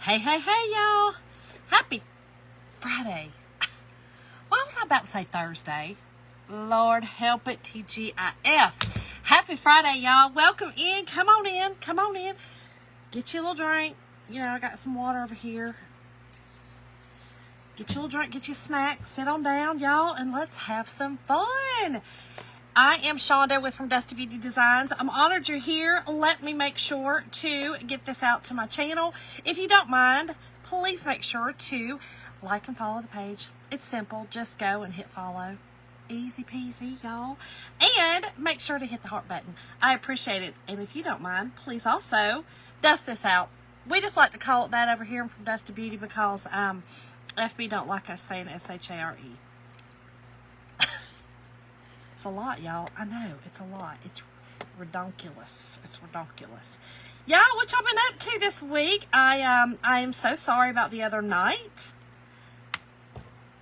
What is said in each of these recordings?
Hey, y'all. Happy Friday. Why was I about to say Thursday? Lord help it, TGIF. Happy Friday, y'all. Welcome in. Come on in. Get you a little drink. You know, I got some water over here. Get you a little drink, get you a snack. Sit on down, y'all, and let's have some fun. I am Shonda with From Dusty Beauty Designs. I'm honored you're here. Let me make sure to get this out to my channel. If you don't mind, please make sure to like and follow the page. It's simple. Just go and hit follow. Easy peasy, y'all. And make sure to hit the heart button. I appreciate it. And if you don't mind, please also dust this out. We just like to call it that over here From Dusty Beauty because FB don't like us saying SHARE. It's a lot, y'all. I know. It's a lot. It's redonkulous. Y'all, what y'all been up to this week? I am so sorry about the other night.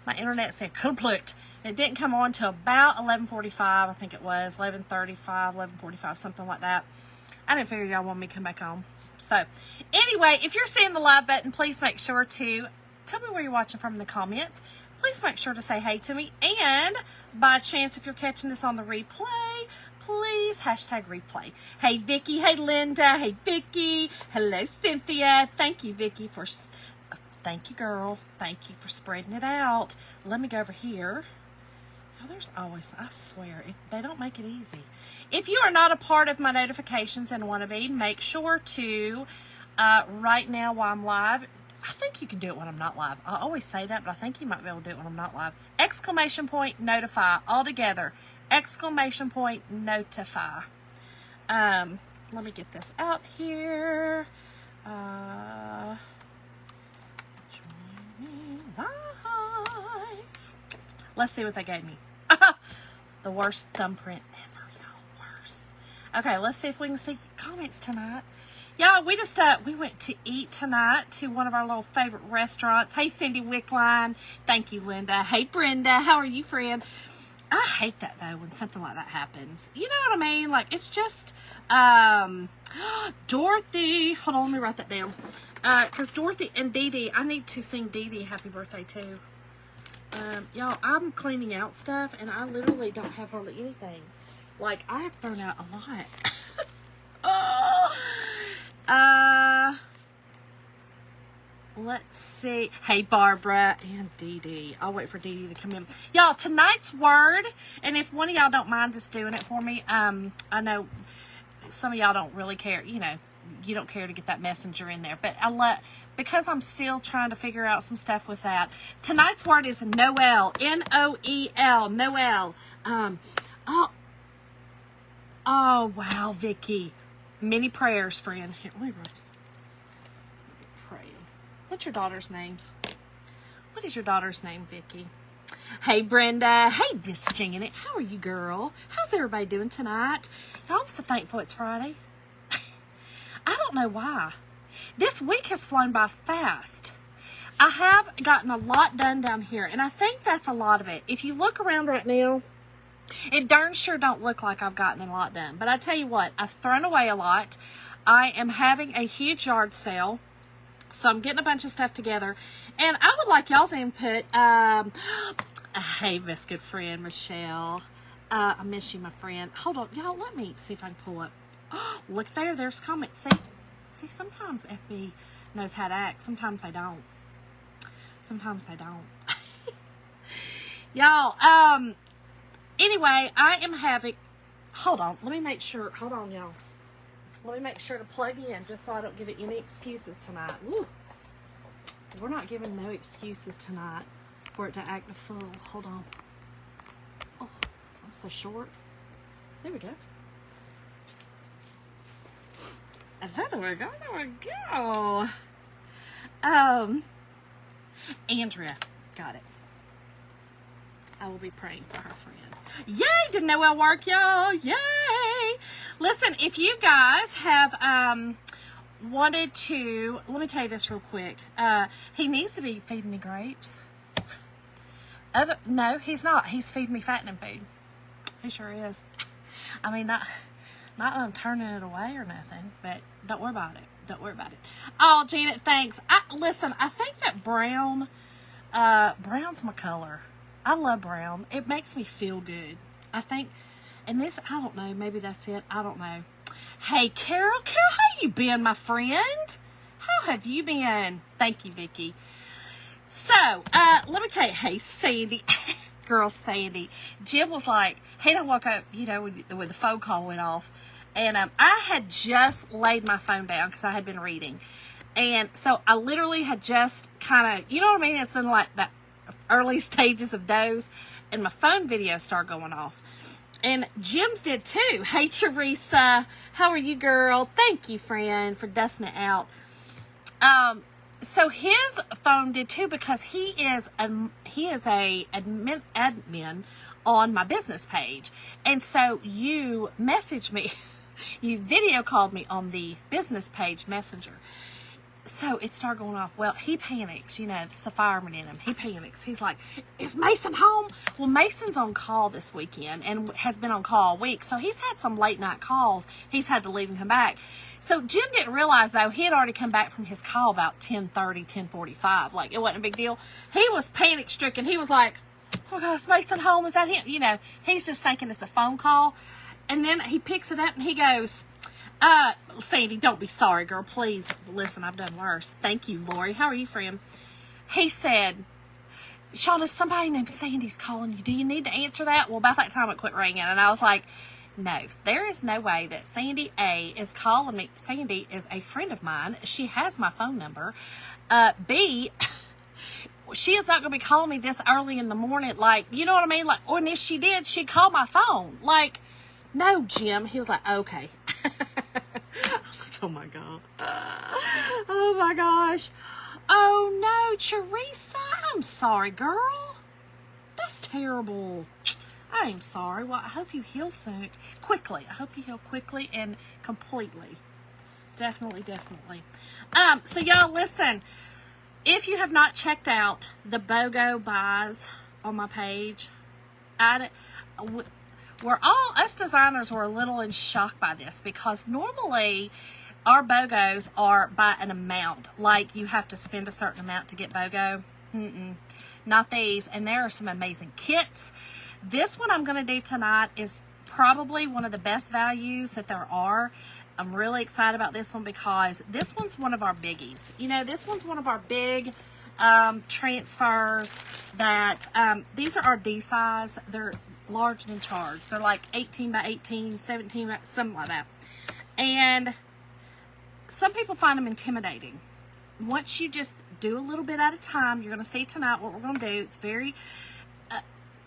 My internet said complete. It didn't come on till about 11:45. I think it was 11:35, 11:45, something like that. I didn't figure y'all wanted me to come back on. So, anyway, if you're seeing the live button, please make sure to tell me where you're watching from in the comments. Please make sure to say hey to me. And by chance, if you're catching this on the replay, please hashtag replay. Hey, Vicky. Hey, Linda. Hey, Vicky. Hello, Cynthia. Thank you, Vicky, for... Thank you, girl. Thank you for spreading it out. Let me go over here. Oh, there's always... I swear, they don't make it easy. If you are not a part of my notifications and want to be, make sure to, right now while I'm live... I think you can do it when I'm not live. I always say that, but I think you might be able to do it when I'm not live. Exclamation point, notify, all together. Exclamation point, notify. Let me get this out here. Join me live. Let's see what they gave me. The worst thumbprint ever, y'all. Worst. Okay, let's see if we can see comments tonight. Y'all, we just, we went to eat tonight to one of our little favorite restaurants. Hey, Cindy Wickline. Thank you, Linda. Hey, Brenda. How are you, friend? I hate that, though, when something like that happens. You know what I mean? Like, it's just, Dorothy. Hold on, let me write that down. Because Dorothy and Dee Dee, I need to sing Dee Dee happy birthday, too. Y'all, I'm cleaning out stuff, and I literally don't have hardly anything. Like, I have thrown out a lot. Let's see. Hey, Barbara and Dee Dee. I'll wait for Dee Dee to come in. Y'all, tonight's word, and if one of y'all don't mind just doing it for me, I know some of y'all don't really care, you know, you don't care to get that messenger in there, but because I'm still trying to figure out some stuff with that. Tonight's word is Noel, Noel, Noel. Oh, wow, Vicky. Many prayers, friend. Here, let me write. Praying. What's your daughter's names? What is your daughter's name, Vicky? Hey, Brenda. Hey, Miss Janet. How are you, girl? How's everybody doing tonight? Y'all, I'm so thankful it's Friday. I don't know why. This week has flown by fast. I have gotten a lot done down here, and I think that's a lot of it. If you look around right now, it darn sure don't look like I've gotten a lot done. But I tell you what, I've thrown away a lot. I am having a huge yard sale. So I'm getting a bunch of stuff together. And I would like y'all's input. Hey, Miss good friend, Michelle. I miss you, my friend. Hold on. Y'all, let me see if I can pull up. Look there. There's comments. See, sometimes FB knows how to act. Sometimes they don't. Y'all, anyway, I am having, hold on, let me make sure, hold on, y'all. Let me make sure to plug in just so I don't give it any excuses tonight. Woo. We're not giving no excuses tonight for it to act a fool. Hold on. Oh, I'm so short. There we go. There we go. Andrea, got it. I will be praying for her friend. Yay! Did Noel work, y'all? Yay! Listen, if you guys have wanted to, let me tell you this real quick. He needs to be feeding me grapes. No, he's not. He's feeding me fattening food. He sure is. I mean, not that I'm turning it away or nothing, but don't worry about it. Don't worry about it. Oh, Janet, thanks. Listen, I think that brown's my color. I love brown. It makes me feel good. I think, and this, I don't know, maybe that's it. I don't know. Hey, Carol, how you been, my friend? How have you been? Thank you, Vicky. So, let me tell you, hey, Sandy, girl Sandy, Jim was like, he done woke up, you know, when the phone call went off. And I had just laid my phone down because I had been reading. And so I literally had just kind of, you know what I mean? It's in like that early stages of doze. And my phone video started going off. And Jim's did too. Hey, Teresa. How are you, girl? Thank you, friend, for dusting it out. So his phone did too because he is a admin on my business page. And so you messaged me. You video called me on the business page messenger. So it started going off. Well, he panics, you know, it's the fireman in him. He panics. He's like, is Mason home? Well, Mason's on call this weekend and has been on call all week. So he's had some late night calls. He's had to leave and come back. So Jim didn't realize, though, he had already come back from his call about 10:30, 10:45. Like, it wasn't a big deal. He was panic stricken. He was like, oh, gosh, is Mason home? Is that him? You know, he's just thinking it's a phone call. And then he picks it up and he goes, Sandy, don't be sorry, girl. Please listen, I've done worse. Thank you, Lori. How are you, friend? He said, Shauna, somebody named Sandy's calling you. Do you need to answer that? Well, about that time it quit ringing. And I was like, no, there is no way that Sandy A is calling me. Sandy is a friend of mine. She has my phone number. B, she is not going to be calling me this early in the morning. Like, you know what I mean? Like, or if she did, she'd call my phone. Like, no, Jim. He was like, okay. I was like, oh my God. Oh my gosh. Oh no, Teresa. I'm sorry, girl. That's terrible. I am sorry. Well, I hope you heal soon. Quickly. I hope you heal quickly and completely. Definitely, definitely. So y'all listen. If you have not checked out the BOGO buys on my page, us designers were a little in shock by this because normally our BOGOs are by an amount. Like you have to spend a certain amount to get BOGO. Not these. And there are some amazing kits. This one I'm going to do tonight is probably one of the best values that there are. I'm really excited about this one because this one's one of our biggies. You know, this one's one of our big transfers that these are our D size. They're large and in charge. They're like 18 by 18, 17 by something like that. And some people find them intimidating. Once you just do a little bit at a time, you're going to see tonight what we're going to do. It's very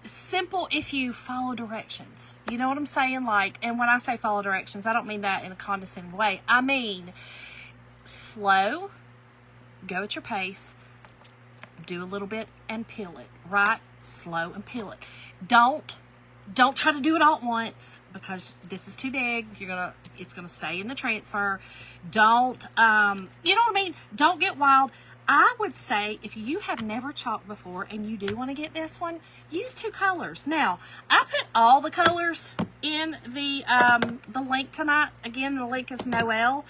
simple if you follow directions. You know what I'm saying? Like, and when I say follow directions, I don't mean that in a condescending way. I mean slow, go at your pace, do a little bit and peel it, right? Slow and peel it. Don't try to do it all at once because this is too big. It's gonna stay in the transfer. Don't, you know what I mean? Don't get wild. I would say if you have never chalked before and you do want to get this one, use 2 colors. Now, I put all the colors in the link tonight. Again, the link is Noel.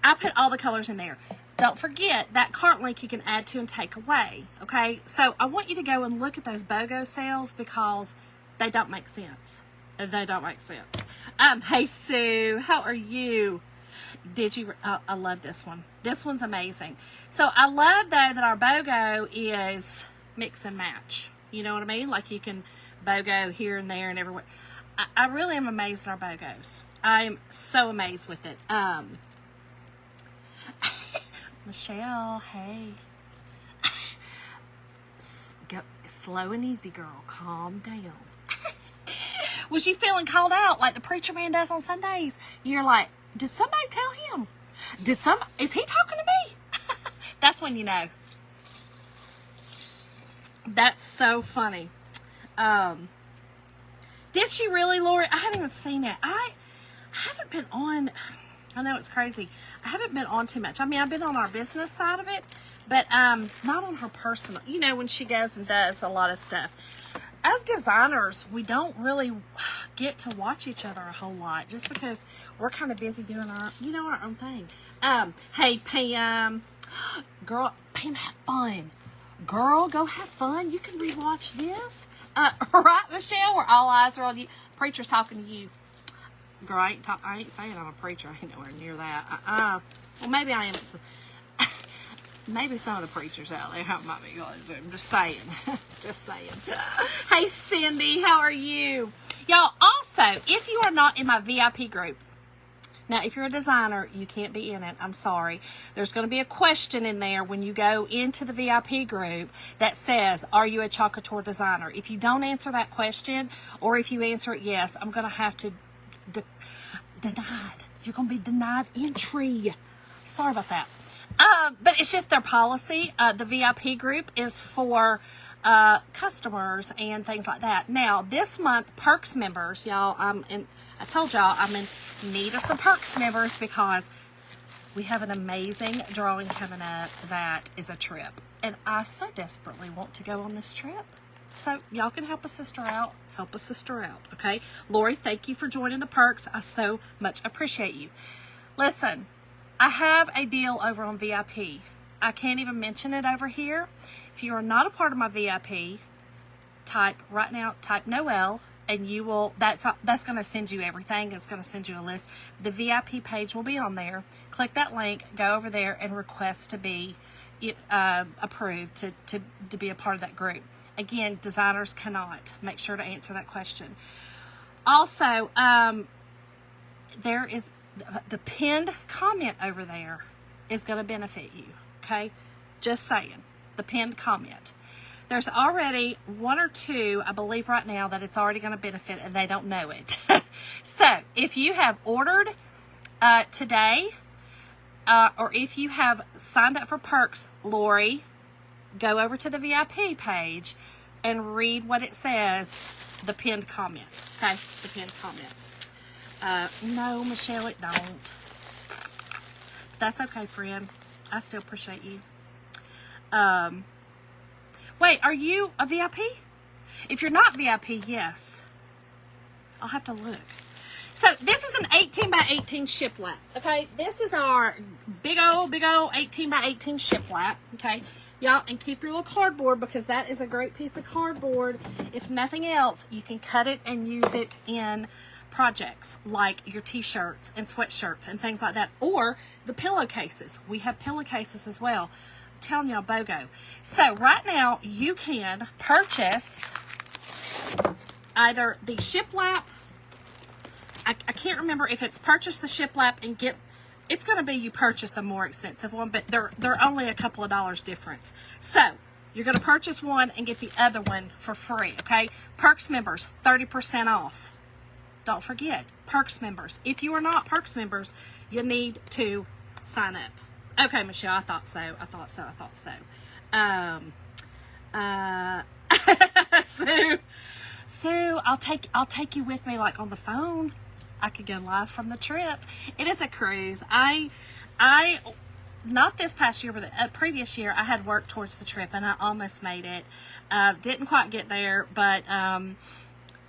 I put all the colors in there. Don't forget that cart link you can add to and take away. Okay, so I want you to go and look at those BOGO sales because they don't make sense. They don't make sense. Hey Sue, how are you? Did you? I love this one. This one's amazing. So I love though that our BOGO is mix and match. You know what I mean? Like you can BOGO here and there and everywhere. I really am amazed at our BOGOs. I am so amazed with it. Michelle, hey. Go slow and easy, girl. Calm down. Was you feeling called out like the preacher man does on Sundays? You're like, did somebody tell him? Is he talking to me? That's when you know. That's so funny. Did she really, Lori? I hadn't even seen it. I haven't been on. I know it's crazy. I haven't been on too much. I mean, I've been on our business side of it, but not on her personal. You know, when she goes and does a lot of stuff. As designers, we don't really get to watch each other a whole lot just because we're kind of busy doing our own thing. Hey, Pam. Girl, Pam, have fun. Girl, go have fun. You can rewatch this. Right, Michelle? Where all eyes are on you. Preacher's talking to you. Girl, I ain't saying I'm a preacher. I ain't nowhere near that. Well, maybe I am. Maybe some of the preachers out there might be going to. I'm just saying. Just saying. Hey, Cindy, how are you? Y'all, also, if you are not in my VIP group, now, if you're a designer, you can't be in it. I'm sorry. There's going to be a question in there when you go into the VIP group that says, are you a Chalk Couture designer? If you don't answer that question, or if you answer it yes, I'm going to have to denied. You're going to be denied entry. Sorry about that. But it's just their policy. The VIP group is for customers and things like that. Now, this month, Perks members, y'all, I told y'all I'm in need of some Perks members because we have an amazing drawing coming up that is a trip. And I so desperately want to go on this trip. So y'all can help a sister out. Help a sister out, okay? Lori, thank you for joining the Perks. I so much appreciate you. Listen, I have a deal over on VIP. I can't even mention it over here. If you are not a part of my VIP, type Noel, and you will, that's going to send you everything. It's going to send you a list. The VIP page will be on there. Click that link, go over there, and request to be approved to be a part of that group. Again, designers cannot. Make sure to answer that question. Also, there is the pinned comment over there is going to benefit you. Okay? Just saying. The pinned comment. There's already one or two, I believe right now, that it's already going to benefit and they don't know it. So, if you have ordered today, or if you have signed up for Perks, Lori, go over to the VIP page and read what it says, the pinned comment. Okay? The pinned comment. No, Michelle, it don't. That's okay, friend. I still appreciate you. Wait, are you a VIP? If you're not VIP, yes. I'll have to look. So this is an 18 by 18 shiplap, okay? This is our big old 18 by 18 shiplap, okay? Y'all, and keep your little cardboard because that is a great piece of cardboard. If nothing else, you can cut it and use it in projects like your t-shirts and sweatshirts and things like that, or the pillowcases. We have pillowcases as well. I'm telling y'all, BOGO. So right now you can purchase either the shiplap. I can't remember if it's purchase the shiplap and get. It's going to be you purchase the more expensive one, but they're only a couple of dollars difference. So you're going to purchase one and get the other one for free. Okay, Perks members 30% off. Don't forget, Perks members. If you are not Perks members, you need to sign up. Okay, Michelle, I thought so. Sue, I'll take you with me, like on the phone. I could go live from the trip. It is a cruise. I not this past year, but the previous year, I had worked towards the trip and I almost made it. Didn't quite get there, but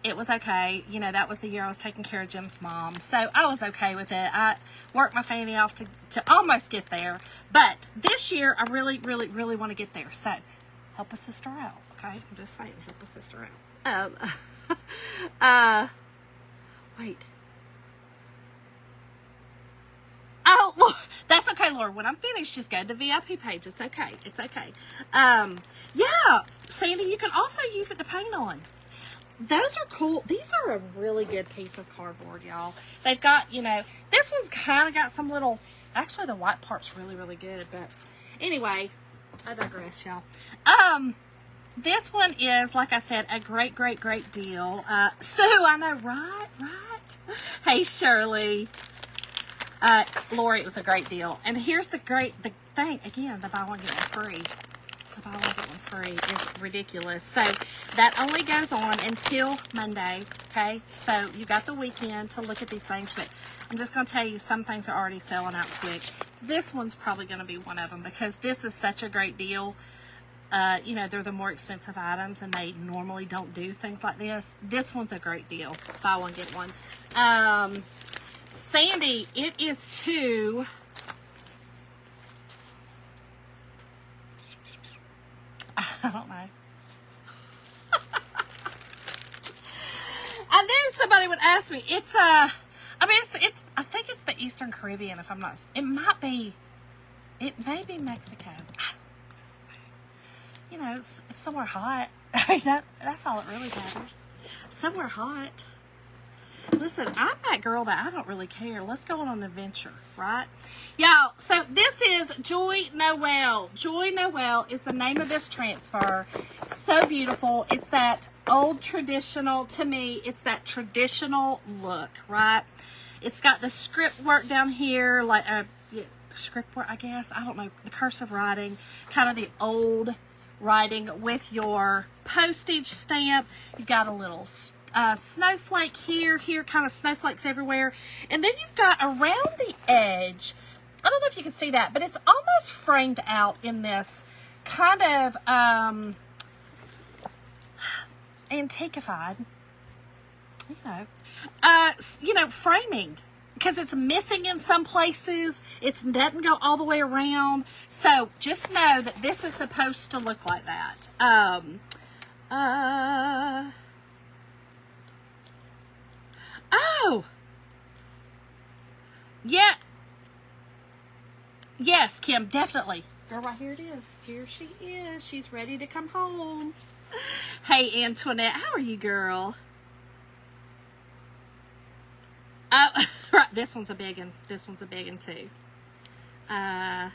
it was okay. You know, that was the year I was taking care of Jim's mom. So I was okay with it. I worked my fanny off to almost get there. But this year, I really, really, really want to get there. So help a sister out, okay? I'm just saying, help a sister out. Wait. Oh, Lord, that's okay, Lord. When I'm finished, just go to the VIP page. It's okay. It's okay. Yeah, Sandy, you can also use it to paint on. Those are cool. These are a really good piece of cardboard, y'all. They've got, you know, this one's kind of got some little, actually the white part's really, really good. But anyway, I digress, y'all. This one is, like I said, a great, great, great deal. Sue, I know, right? Hey, Shirley. Lori, it was a great deal. And here's the thing, again, the buy one, get one free. The buy one, get one free is ridiculous. So that only goes on until Monday, okay? So you got the weekend to look at these things, but I'm just going to tell you some things are already selling out quick. This one's probably going to be one of them because this is such a great deal. You know, they're the more expensive items and they normally don't do things like this. This one's a great deal. Buy one, get one. Sandy, it is to I don't know. I knew somebody would ask me. It's I think it's the Eastern Caribbean, if I'm not. It may be Mexico. You know, it's somewhere hot. I mean, that's all that really matters. Somewhere hot. Listen, I'm that girl that I don't really care. Let's go on an adventure, right? Y'all, so this is Joyeux Noel. Joyeux Noel is the name of this transfer. So beautiful. It's that old traditional, to me, it's that traditional look, right? It's got the script work down here, like a script work, I guess. I don't know, the cursive writing, kind of the old writing with your postage stamp. You got a little snowflake here, kind of snowflakes everywhere. And then you've got around the edge, I don't know if you can see that, but it's almost framed out in this kind of antiquified, framing, because it's missing in some places. It doesn't go all the way around. So just know that this is supposed to look like that. Oh, yeah. Yes, Kim, definitely. Girl, right here it is. Here she is. She's ready to come home. Hey, Antoinette, how are you, girl? Oh, right. This one's a big one. This one's a big one, too. Oh,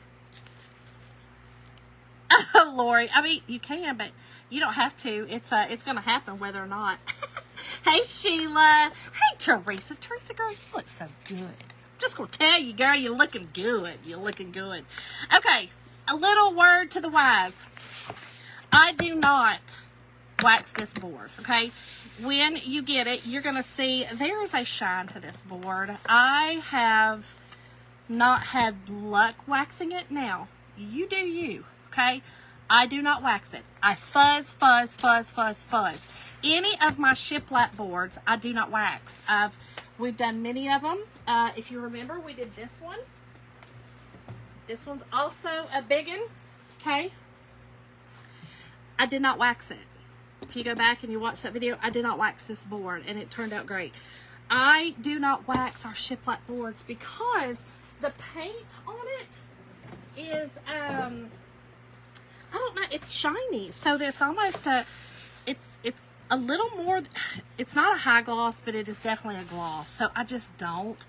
Lori. I mean, you can, but you don't have to. It's going to happen whether or not. Hey, Sheila. Hey, Teresa. Teresa, girl, you look so good. Just going to tell you, girl, you're looking good. You're looking good. Okay, a little word to the wise. I do not wax this board, okay? When you get it, you're going to see there is a shine to this board. I have not had luck waxing it. Now, you do you, okay? I do not wax it. I fuzz. Any of my shiplap boards, I do not wax. We've done many of them. If you remember, we did this one. This one's also a big one, okay? I did not wax it. If you go back and you watch that video, I did not wax this board, and it turned out great. I do not wax our shiplap boards because the paint on it is, I don't know, it's shiny. So it's almost it's a little more, it's not a high gloss, but it is definitely a gloss. So I just don't.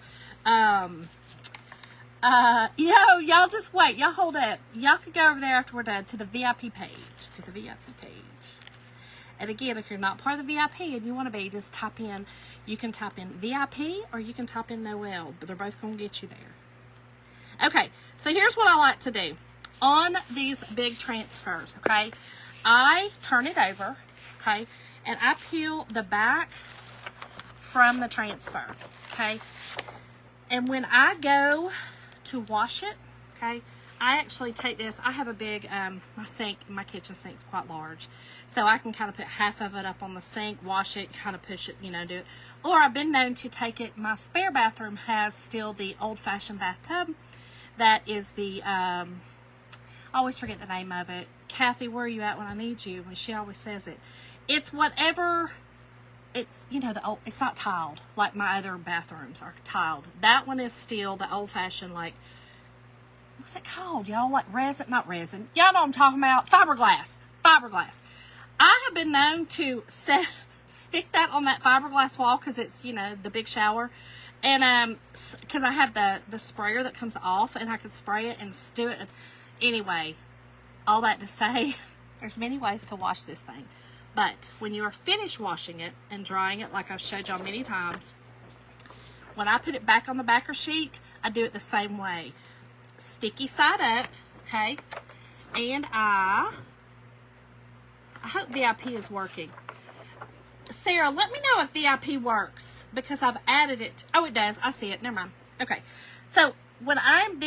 Y'all just wait. Y'all hold up. Y'all could go over there after we're done to the VIP page. And again, if you're not part of the VIP and you want to be, just type in, you can type in VIP or you can type in Noel, but they're both going to get you there. Okay, so here's what I like to do. On these big transfers, okay, I turn it over, okay, and I peel the back from the transfer, okay, and when I go to wash it, okay, I actually take this. I have a big, my kitchen sink's quite large, so I can kind of put half of it up on the sink, wash it, kind of push it, do it. Or I've been known to take it. My spare bathroom has still the old-fashioned bathtub. That is the, I always forget the name of it. Kathy, where are you at when I need you? She always says it. It's whatever. It's, the old, it's not tiled like my other bathrooms are tiled. That one is still the old-fashioned, like, what's it called, y'all? Like resin, not resin. Y'all know what I'm talking about. Fiberglass. I have been known to stick that on that fiberglass wall because it's, the big shower. And because I have the sprayer that comes off and I can spray it and do it. Anyway, all that to say, there's many ways to wash this thing. But when you are finished washing it and drying it, like I've showed y'all many times, when I put it back on the backer sheet, I do it the same way. Sticky side up, okay? And I hope VIP is working. Sarah, let me know if VIP works because I've added it. Oh, it does. I see it. Never mind. Okay. So when I'm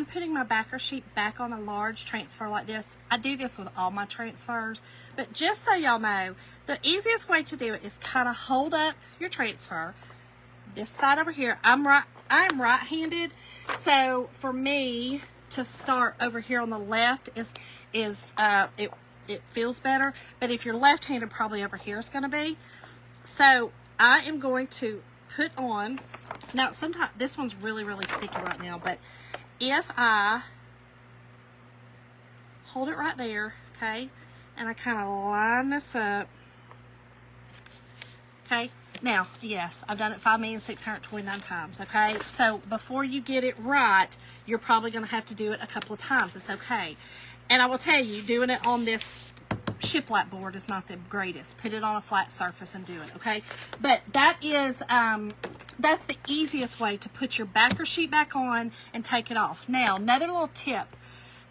putting my backer sheet back on a large transfer like this, I do this with all my transfers. But just so y'all know, the easiest way to do it is kind of hold up your transfer. This side over here, I'm right-handed. So for me to start over here on the left it feels better, but if you're left-handed, probably over here is going to be. So I am going to put on, now sometimes this one's really, really sticky right now, but if I hold it right there, okay, and I kind of line this up, okay, now, yes, I've done it 5,629 times, okay, so before you get it right, you're probably going to have to do it a couple of times. It's okay. And I will tell you, doing it on this shiplap board is not the greatest. Put it on a flat surface and do it, okay? But that is, that's the easiest way to put your backer sheet back on and take it off. Now, another little tip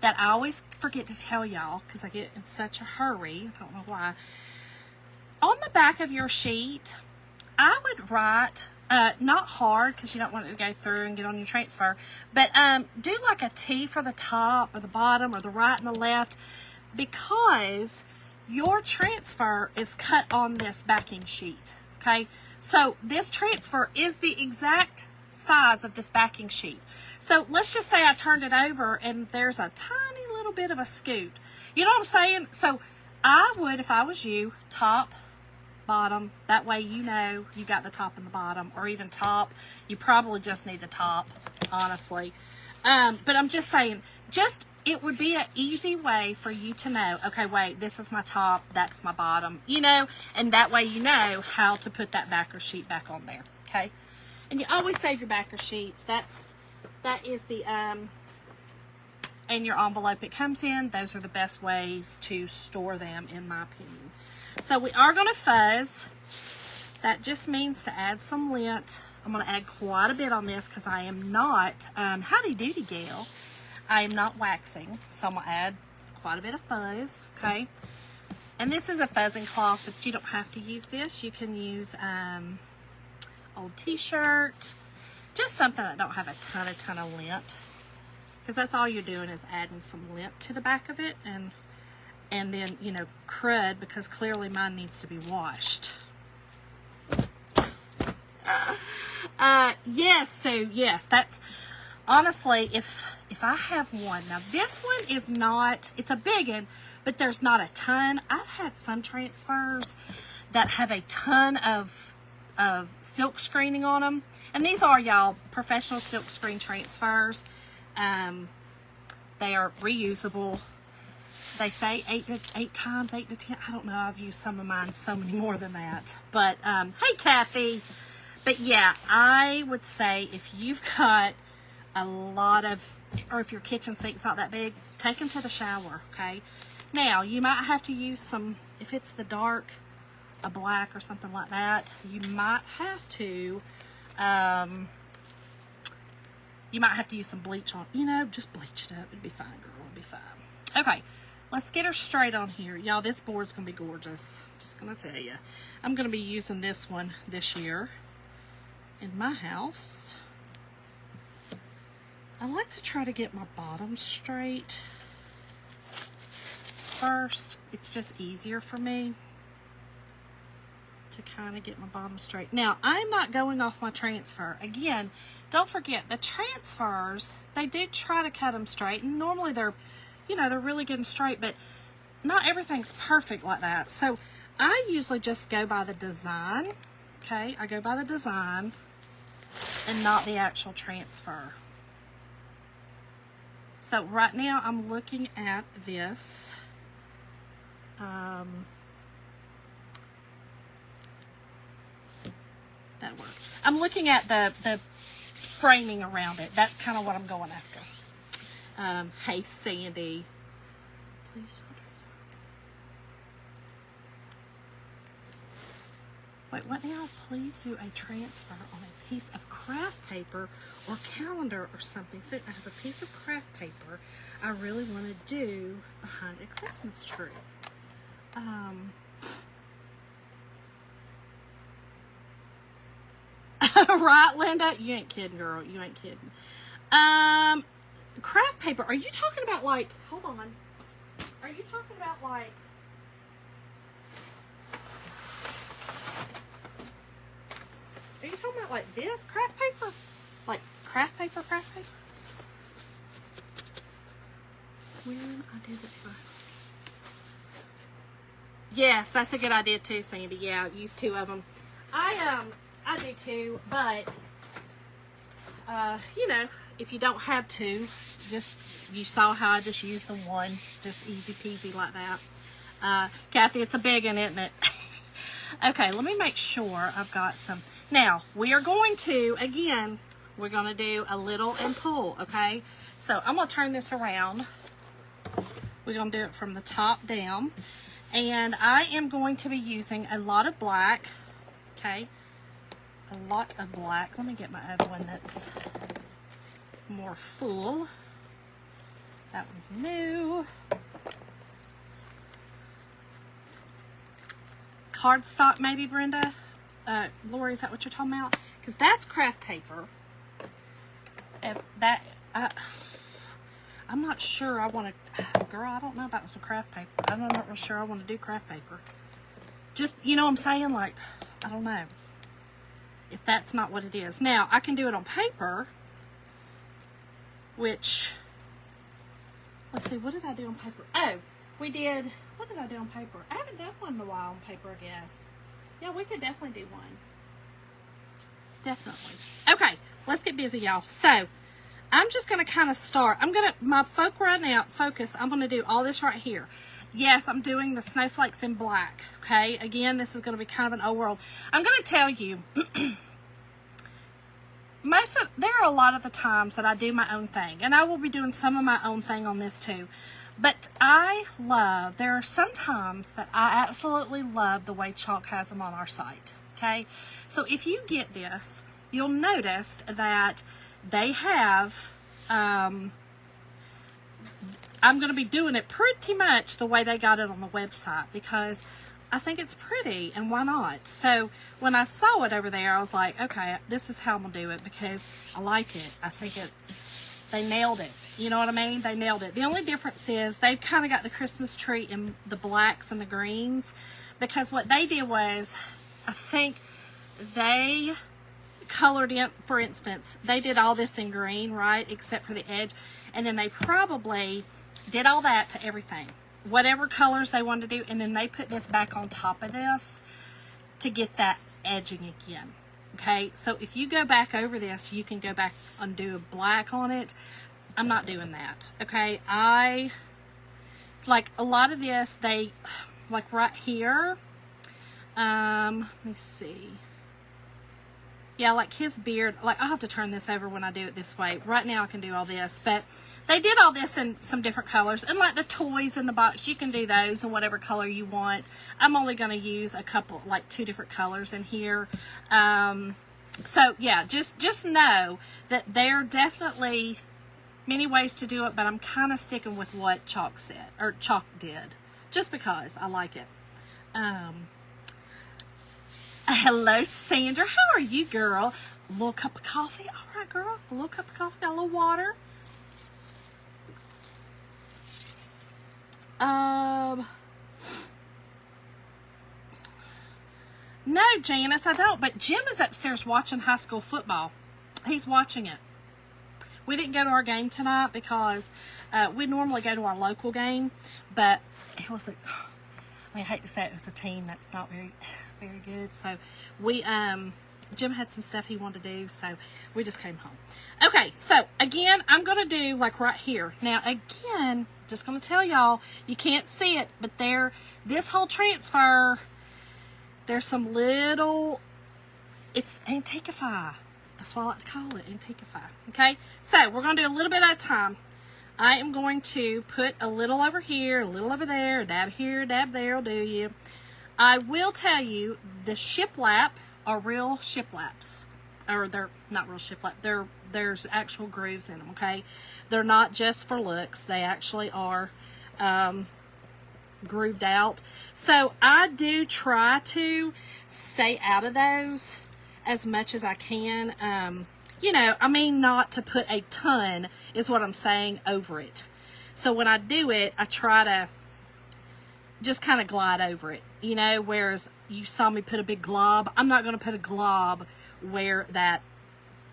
that I always forget to tell y'all, because I get in such a hurry, I don't know why. On the back of your sheet, I would write, not hard, because you don't want it to go through and get on your transfer, but do like a T for the top or the bottom or the right and the left, because your transfer is cut on this backing sheet, okay? So this transfer is the exact size of this backing sheet. So let's just say I turned it over and there's a tiny little bit of a scoot. You know what I'm saying? So I would, if I was you, top, bottom, that way you know you got the top and the bottom, or even top. You probably just need the top, honestly. But I'm just saying, it would be an easy way for you to know, okay, wait, this is my top, that's my bottom, you know, and that way you know how to put that backer sheet back on there, okay? And you always save your backer sheets. That is the, and your envelope it comes in. Those are the best ways to store them, in my opinion. So we are going to fuzz. That just means to add some lint. I'm going to add quite a bit on this because I am not, howdy doody gal, I am not waxing. So I'm going to add quite a bit of fuzz, okay? And this is a fuzzing cloth, but you don't have to use this. You can use old t-shirt, just something that don't have a ton of lint, because that's all you're doing is adding some lint to the back of it, and then, you know, crud, because clearly mine needs to be washed. Yes, so yes, that's honestly, if I have one. Now this one is not, it's a big one, but there's not a ton. I've had some transfers that have a ton of silk screening on them, and these are, y'all, professional silk screen transfers. They are reusable. They say 8 times, 8 to 10. I don't know. I've used some of mine so many more than that. But hey, Kathy. But yeah, I would say if you've got a lot of, or if your kitchen sink's not that big, take them to the shower. Okay. Now you might have to use some, if it's the dark, a black or something like that, you might have to use some bleach on, you know, just bleach it up. It'd be fine, girl. It'd be fine. Okay, let's get her straight on here. Y'all, this board's gonna be gorgeous. Just gonna tell you. I'm gonna be using this one this year in my house. I like to try to get my bottom straight first. It's just easier for me to kind of get my bottom straight. Now, I'm not going off my transfer. Again, don't forget, the transfers, they do try to cut them straight, and normally they're, you know, they're really good and straight, but not everything's perfect like that. So I usually just go by the design, okay? I go by the design and not the actual transfer. So right now I'm looking at this. That worked. I'm looking at the framing around it. That's kind of what I'm going after. Hey, Sandy. Please. Wait, what now? Please do a transfer on a piece of craft paper or calendar or something. So I have a piece of craft paper I really want to do behind a Christmas tree. Right, Linda? You ain't kidding, girl. You ain't kidding. Craft paper. Are you talking about like, hold on. Are you talking about like, are you talking about like this craft paper? Like craft paper, craft paper? when I did it. Yes, that's a good idea too, Sandy. Yeah, use 2 of them. I do too, but you know, if you don't have 2, just, you saw how I just used the 1, just easy peasy like that. Kathy, it's a big one, isn't it? Okay, let me make sure I've got some. Now, we are going to, again, we're going to do a little and pull, okay? So I'm going to turn this around. We're going to do it from the top down. And I am going to be using a lot of black, okay? A lot of black. Let me get my other one that's more full. That one's new. Cardstock, maybe, Brenda? Lori, is that what you're talking about? Because that's craft paper. I'm not sure I want to, girl, I don't know about some craft paper. I'm not real sure I want to do craft paper. Just, you know what I'm saying? Like, I don't know if that's not what it is. Now, I can do it on paper, which, let's see, what did I do on paper? Oh, we did, what did I do on paper? I haven't done one in a while on paper, I guess. Yeah, we could definitely do one. Definitely. Okay, let's get busy, y'all. So, I'm just going to kind of start. My focus, I'm going to do all this right here. Yes, I'm doing the snowflakes in black, okay? Again, this is going to be kind of an old world. I'm going to tell you, there are a lot of the times that I do my own thing, and I will be doing some of my own thing on this too. But there are some times that I absolutely love the way Chalk has them on our site, okay? So if you get this, you'll notice that they have, I'm going to be doing it pretty much the way they got it on the website because I think it's pretty and why not? So when I saw it over there, I was like, okay, this is how I'm going to do it because I like it. I think they nailed it. You know what I mean? They nailed it. The only difference is they've kind of got the Christmas tree in the blacks and the greens because what they did was, I think they colored in, for instance, they did all this in green, right, except for the edge, and then they probably did all that to everything, whatever colors they wanted to do, and then they put this back on top of this to get that edging again. Okay, so if you go back over this, you can go back and do a black on it. I'm not doing that. Okay, like a lot of this, they, like right here, let me see. Yeah, like his beard, like I'll have to turn this over when I do it this way. Right now I can do all this, but they did all this in some different colors. And like the toys in the box, you can do those in whatever color you want. I'm only going to use a couple, like 2 different colors in here. So yeah, just know that there are definitely many ways to do it, but I'm kind of sticking with what Chalk said, or Chalk did, just because I like it. Hello, Sandra. How are you, girl? A little cup of coffee? All right, girl. A little cup of coffee, got a little water. No, Janice, I don't. But Jim is upstairs watching high school football. He's watching it. We didn't go to our game tonight because we normally go to our local game, but it was a, I mean, I hate to say it was a team that's not very good. So we, Jim had some stuff he wanted to do, so we just came home. Okay, so again, I'm going to do like right here. Now, again, just going to tell y'all, you can't see it, but this whole transfer, there's some little, it's Antiquify. That's what I like to call it, Antiquify. Okay, so we're going to do a little bit at a time. I am going to put a little over here, a little over there, a dab here, a dab there will do you. I will tell you, the shiplap are real shiplaps. Or they're not real shiplap. There's actual grooves in them, okay? They're not just for looks. They actually are grooved out. So I do try to stay out of those as much as I can. You know, I mean not to put a ton, is what I'm saying, over it. So when I do it, I try to just kind of glide over it, you know, whereas you saw me put a big glob. I'm not going to put a glob where that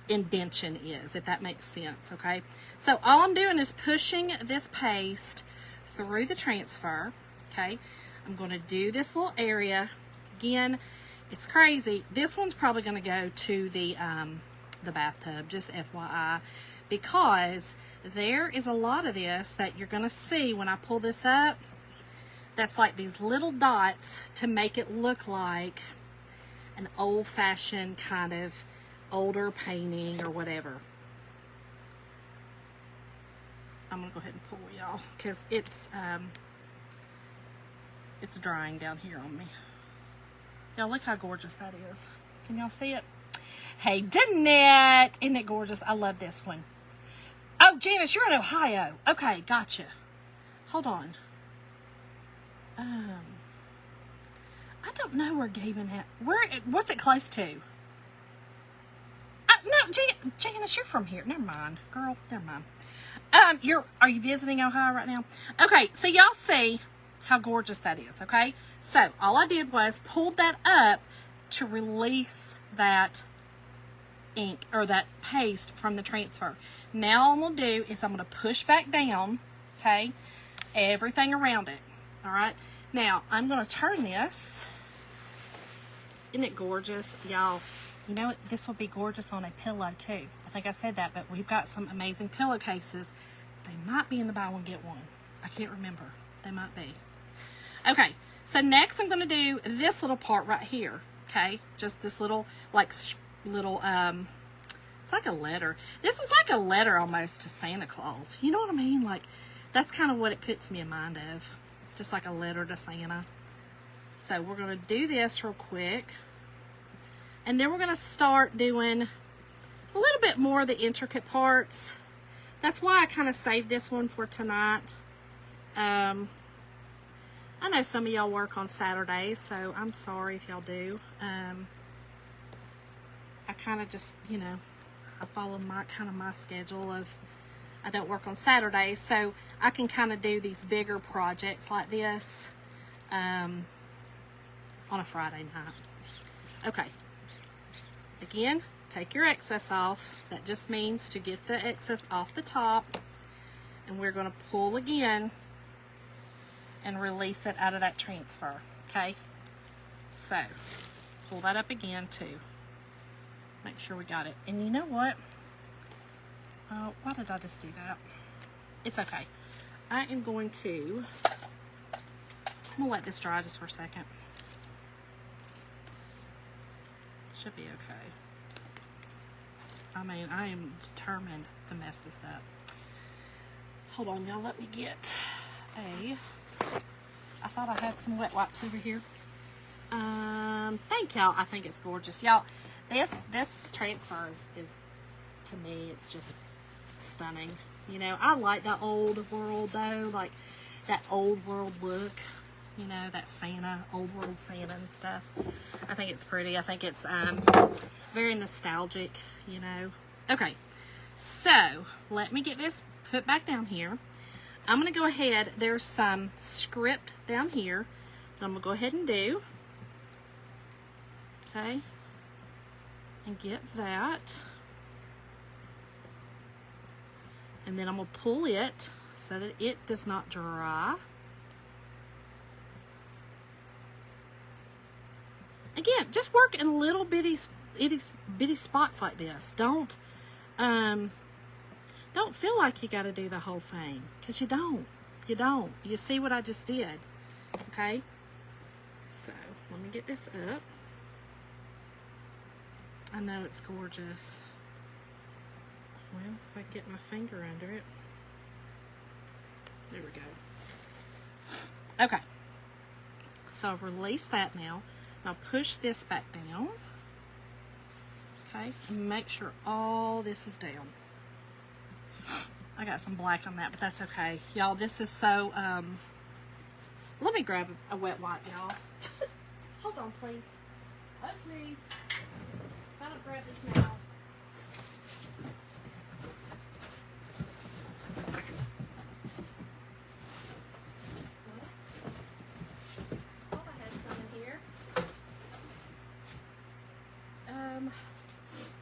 indention is, if that makes sense, okay? So all I'm doing is pushing this paste through the transfer, okay? I'm going to do this little area. Again, it's crazy. This one's probably going to go to the bathtub, just FYI, because there is a lot of this that you're going to see when I pull this up. That's like these little dots to make it look like an old-fashioned kind of older painting or whatever. I'm gonna go ahead and pull, y'all, because it's drying down here on me. Y'all, look how gorgeous that is. Can y'all see it? Hey, Danette, isn't it gorgeous? I love this one. Oh, Janice, you're in Ohio. Okay, gotcha. Hold on. I don't know where Gaben at. What's it close to? No, Janice, you're from here. Never mind, girl. Never mind. Are you visiting Ohio right now? Okay, so y'all see how gorgeous that is, okay? So all I did was pulled that up to release that ink or that paste from the transfer. Now all I'm gonna do is I'm gonna push back down, okay, everything around it. All right, now I'm gonna turn this. Isn't it gorgeous, y'all? You know, this will be gorgeous on a pillow too. I think I said that, but we've got some amazing pillowcases. They might be in the buy one get one. I can't remember. They might be. Okay, so next I'm gonna do this little part right here. Okay, just this little it's like a letter. This is like a letter almost to Santa Claus. You know what I mean? Like, that's kind of what it puts me in mind of. Just like a letter to Santa. So we're gonna do this real quick. And then we're gonna start doing a little bit more of the intricate parts. That's why I kind of saved this one for tonight. I know some of y'all work on Saturdays, so I'm sorry if y'all do. I kind of just, you know, I follow my schedule of I don't work on Saturdays, so I can kind of do these bigger projects like this on a Friday night. Okay. Again, take your excess off. That just means to get the excess off the top. And we're going to pull again and release it out of that transfer. Okay? So, pull that up again too. Make sure we got it. And you know what? Why did I just do that? It's okay. I am going to, I'm going to let this dry just for a second. Should be okay. I mean, I am determined to mess this up. Hold on, y'all. Let me get I thought I had some wet wipes over here. Thank y'all. I think it's gorgeous. Y'all, this transfer is to me, it's just stunning. You know, I like that old world though, like that old world look. You know, that Santa, old world Santa and stuff. I think it's pretty. I think it's very nostalgic, you know. Okay, so let me get this put back down here. I'm going to go ahead. There's some script down here that I'm going to go ahead and do. Okay, and get that. And then I'm going to pull it so that it does not dry. Again, just work in little bitty spots like this. Don't feel like you got to do the whole thing, because you don't. You don't. You see what I just did? Okay. So let me get this up. I know it's gorgeous. Well, if I get my finger under it. There we go. Okay. So I've released that now. Now push this back down. Okay, and make sure all this is down. I got some black on that, but that's okay. Y'all, this is so, let me grab a wet wipe, y'all. Hold on, please. Oh, please. If I don't grab this now.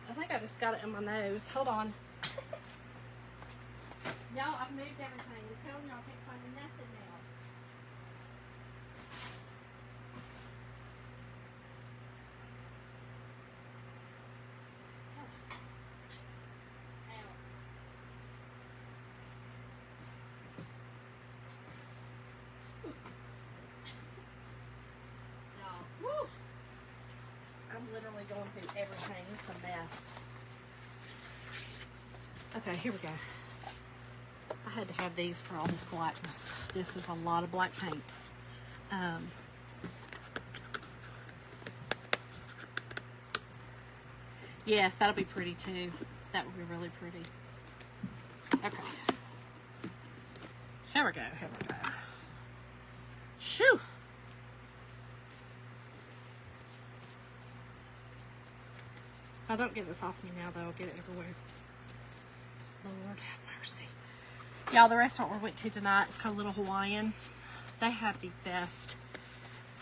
I think I just got it in my nose. Hold on. I've moved everything. I'm telling y'all, I can't find nothing now. Woo. I'm literally going through everything. It's a mess. Okay, here we go. I had to have these for all this blackness. This is a lot of black paint. Yes, that'll be pretty too. That would be really pretty. Okay. Here we go. Here we go. Shoo! If I don't get this off me now, though, I'll get it everywhere. Lord have mercy. Y'all, the restaurant we went to tonight is called Little Hawaiian. They have the best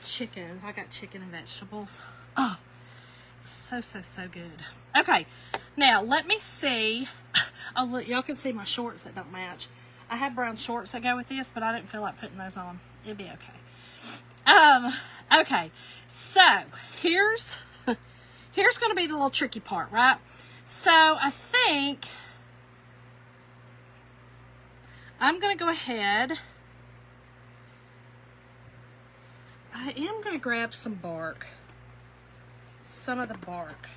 chicken. I got chicken and vegetables. Oh, it's so, so, so good. Okay, now let me see. Oh, look, y'all can see my shorts that don't match. I have brown shorts that go with this, but I didn't feel like putting those on. It'll be okay. Okay, so here's going to be the little tricky part, right? So I think I'm going to go ahead. I am going to grab some bark. Some of the bark.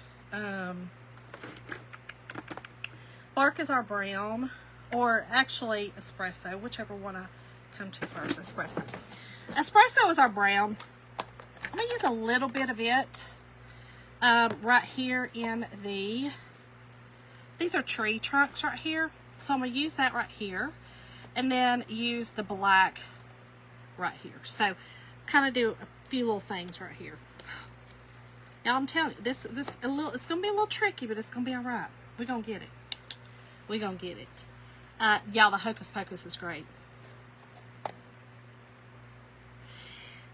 Bark is our brown, or actually espresso, whichever one I come to first. Espresso. Espresso is our brown. I'm going to use a little bit of it right here in the, these are tree trunks right here. So I'm going to use that right here. And then use the black right here. So kind of do a few little things right here. Now I'm telling you, it's going to be a little tricky, but it's going to be all right. We're going to get it. We're going to get it. Y'all, the Hocus Pocus is great.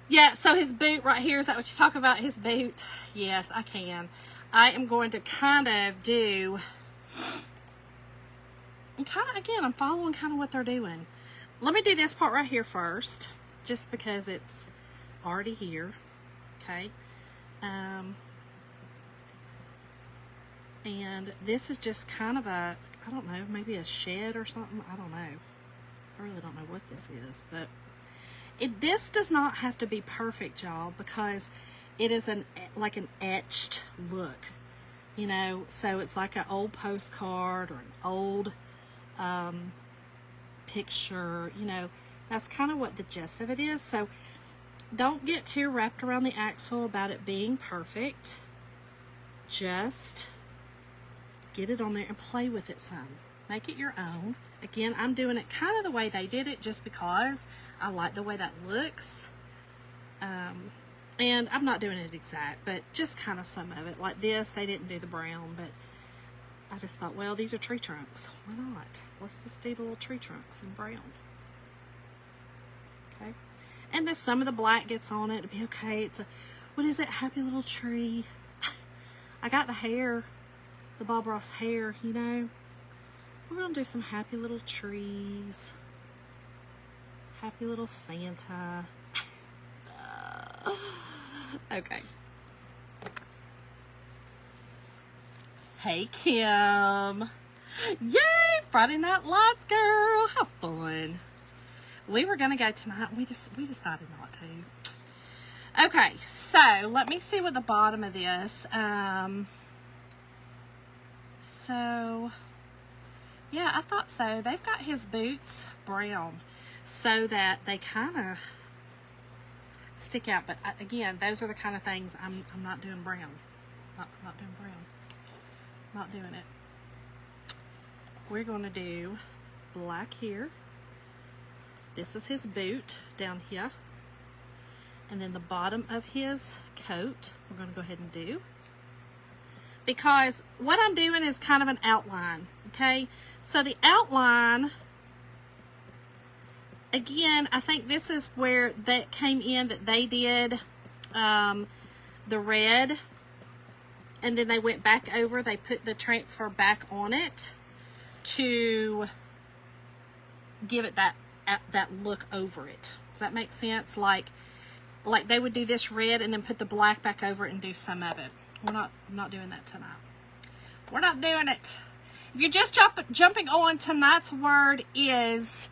Yeah, so his boot right here, is that what you talk about? His boot? Yes, I can. I am going to kind of do, and kind of, again, I'm following kind of what they're doing. Let me do this part right here first, just because it's already here. Okay. And this is just kind of a, I don't know, maybe a shed or something. I don't know. I really don't know what this is, but this does not have to be perfect, y'all, because it is like an etched look, you know. So it's like an old postcard or an old picture, you know. That's kind of what the gist of it is. So don't get too wrapped around the axle about it being perfect. Just get it on there and play with it some. Make it your own. Again, I'm doing it kind of the way they did it just because I like the way that looks. And I'm not doing it exact, but just kind of some of it. Like this, they didn't do the brown, but I just thought, well, these are tree trunks. Why not? Let's just do the little tree trunks in brown. Okay. And there's some of the black gets on it. It'll be okay. It's a, what is it? Happy little tree. I got the hair, the Bob Ross hair, you know. We're going to do some happy little trees. Happy little Santa. Okay. Hey, Kim. Yay! Friday Night Lights, girl. How fun. We were going to go tonight. We decided not to. Okay, so let me see what the bottom of this. So, yeah, I thought so. They've got his boots brown so that they kind of stick out. But again, those are the kind of things I'm not doing brown. Not doing brown. Not doing it. We're going to do black here. This is his boot down here. And then the bottom of his coat, we're going to go ahead and do. Because what I'm doing is kind of an outline, okay? So the outline, again, I think this is where that came in, that they did the red. And then they went back over, they put the transfer back on it to give it that look over it. Does that make sense? Like they would do this red and then put the black back over it and do some of it. I'm not doing that tonight. We're not doing it. If you're just jumping on, tonight's word is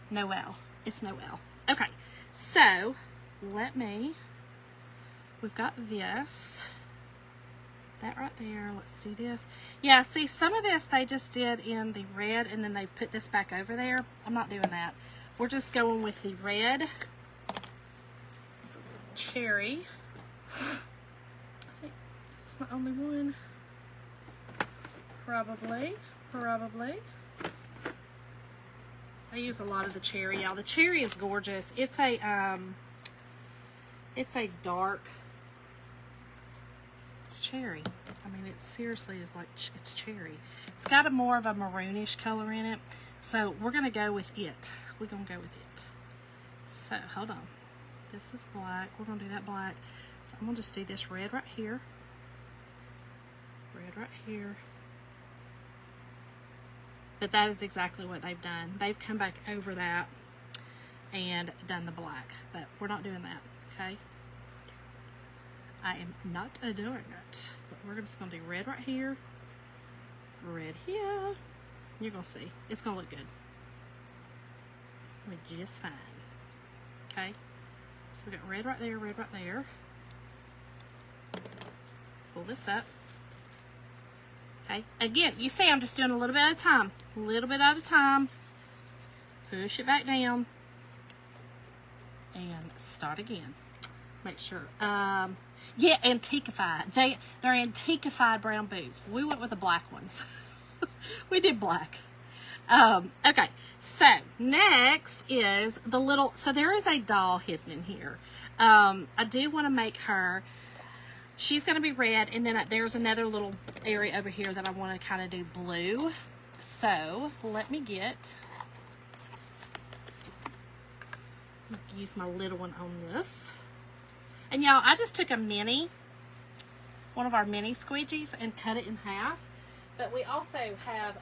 Noel. It's Noel. Okay, so we've got this. That right there. Let's do this. Yeah, see, some of this they just did in the red and then they put this back over there. I'm not doing that. We're just going with the red cherry. I think this is my only one. Probably. I use a lot of the cherry, y'all. The cherry is gorgeous. It's a dark. It's cherry. I mean, it seriously is like, it's cherry. It's got a more of a maroonish color in it. So we're going to go with it. We're going to go with it. So, hold on. This is black. We're going to do that black. So I'm going to just do this red right here. Red right here. But that is exactly what they've done. They've come back over that and done the black. But we're not doing that, okay? I am not doing it. But we're just going to do red right here. Red here. You're going to see. It's going to look good. It's going to be just fine. Okay? So we got red right there, red right there. Pull this up. Okay? Again, you see I'm just doing a little bit at a time. A little bit at a time. Push it back down. And start again. Make sure. Yeah, antiquified. They're antiquified brown boots. We went with the black ones. We did black. Okay, so next is the little, so there is a doll hidden in here. I do want to make her, she's going to be red, and then there's another little area over here that I want to kind of do blue. So let me use my little one on this. And y'all, I just took one of our mini squeegees and cut it in half. But we also have,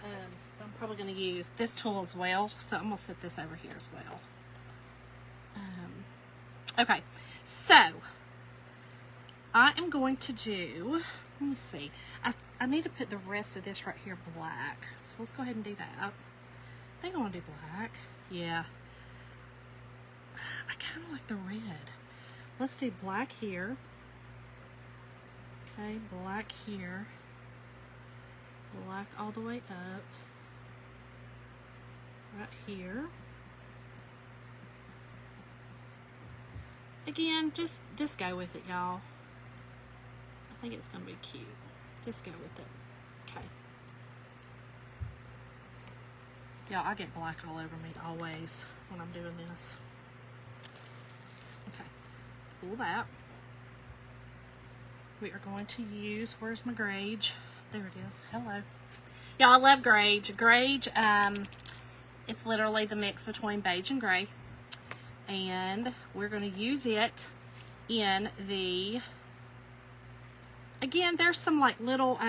I'm probably going to use this tool as well. So I'm going to set this over here as well. Okay, so I am going to do, let me see. I need to put the rest of this right here black. So let's go ahead and do that. I think I want to do black. Yeah. I kind of like the red. Let's do black here. Okay, black here. Black all the way up. Right here. Again, just go with it, y'all. I think it's going to be cute. Just go with it. Okay. Y'all, I get black all over me always when I'm doing this. Okay. Pull that. We are going to use, where's my grage? There it is. Hello. Y'all, I love grage. Grage, it's literally the mix between beige and gray. And we're going to use it in the, again, there's some like little,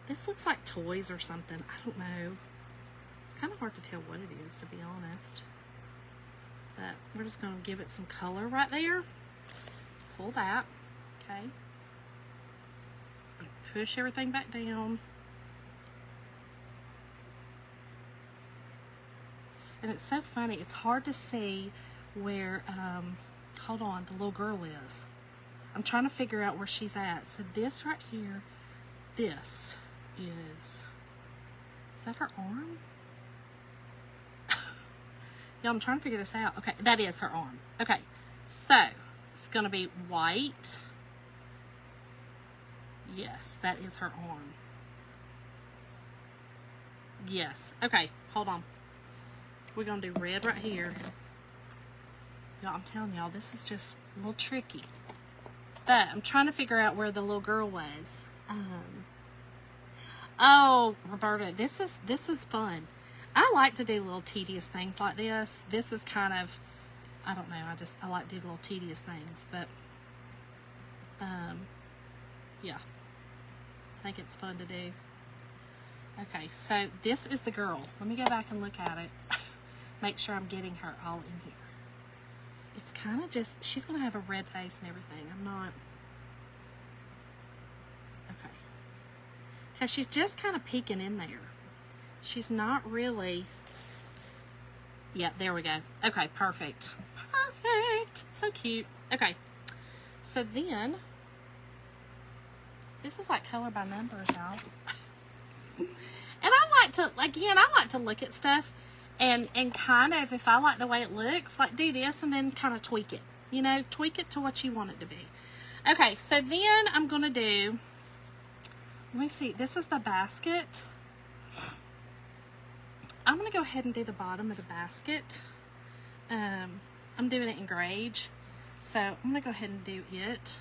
this looks like toys or something. I don't know. It's kind of hard to tell what it is, to be honest. But we're just going to give it some color right there. Pull that. Okay. Push everything back down. And it's so funny. It's hard to see where, hold on, the little girl is. I'm trying to figure out where she's at. So this right here, this is that her arm? Yeah, I'm trying to figure this out. Okay, that is her arm. Okay, so it's going to be white. Yes, that is her arm. Yes. Okay, hold on. We're going to do red right here. Y'all, I'm telling y'all, this is just a little tricky. But I'm trying to figure out where the little girl was. Oh, Roberta, this is fun. I like to do little tedious things like this. This is kind of, I don't know, I like to do little tedious things, but, yeah, I think it's fun to do. Okay, so this is the girl. Let me go back and look at it. Make sure I'm getting her all in here. It's kind of just, she's going to have a red face and everything. I'm not. Okay. Because she's just kind of peeking in there. She's not really. Yeah, there we go. Okay, perfect. Perfect. So cute. Okay. So then, this is like color by numbers, y'all. And I like to, again, I like to look at stuff and kind of, if I like the way it looks, like do this and then kind of tweak it. You know, tweak it to what you want it to be. Okay, so then I'm going to do, let me see, this is the basket. I'm going to go ahead and do the bottom of the basket. I'm doing it in grage. So I'm going to go ahead and do it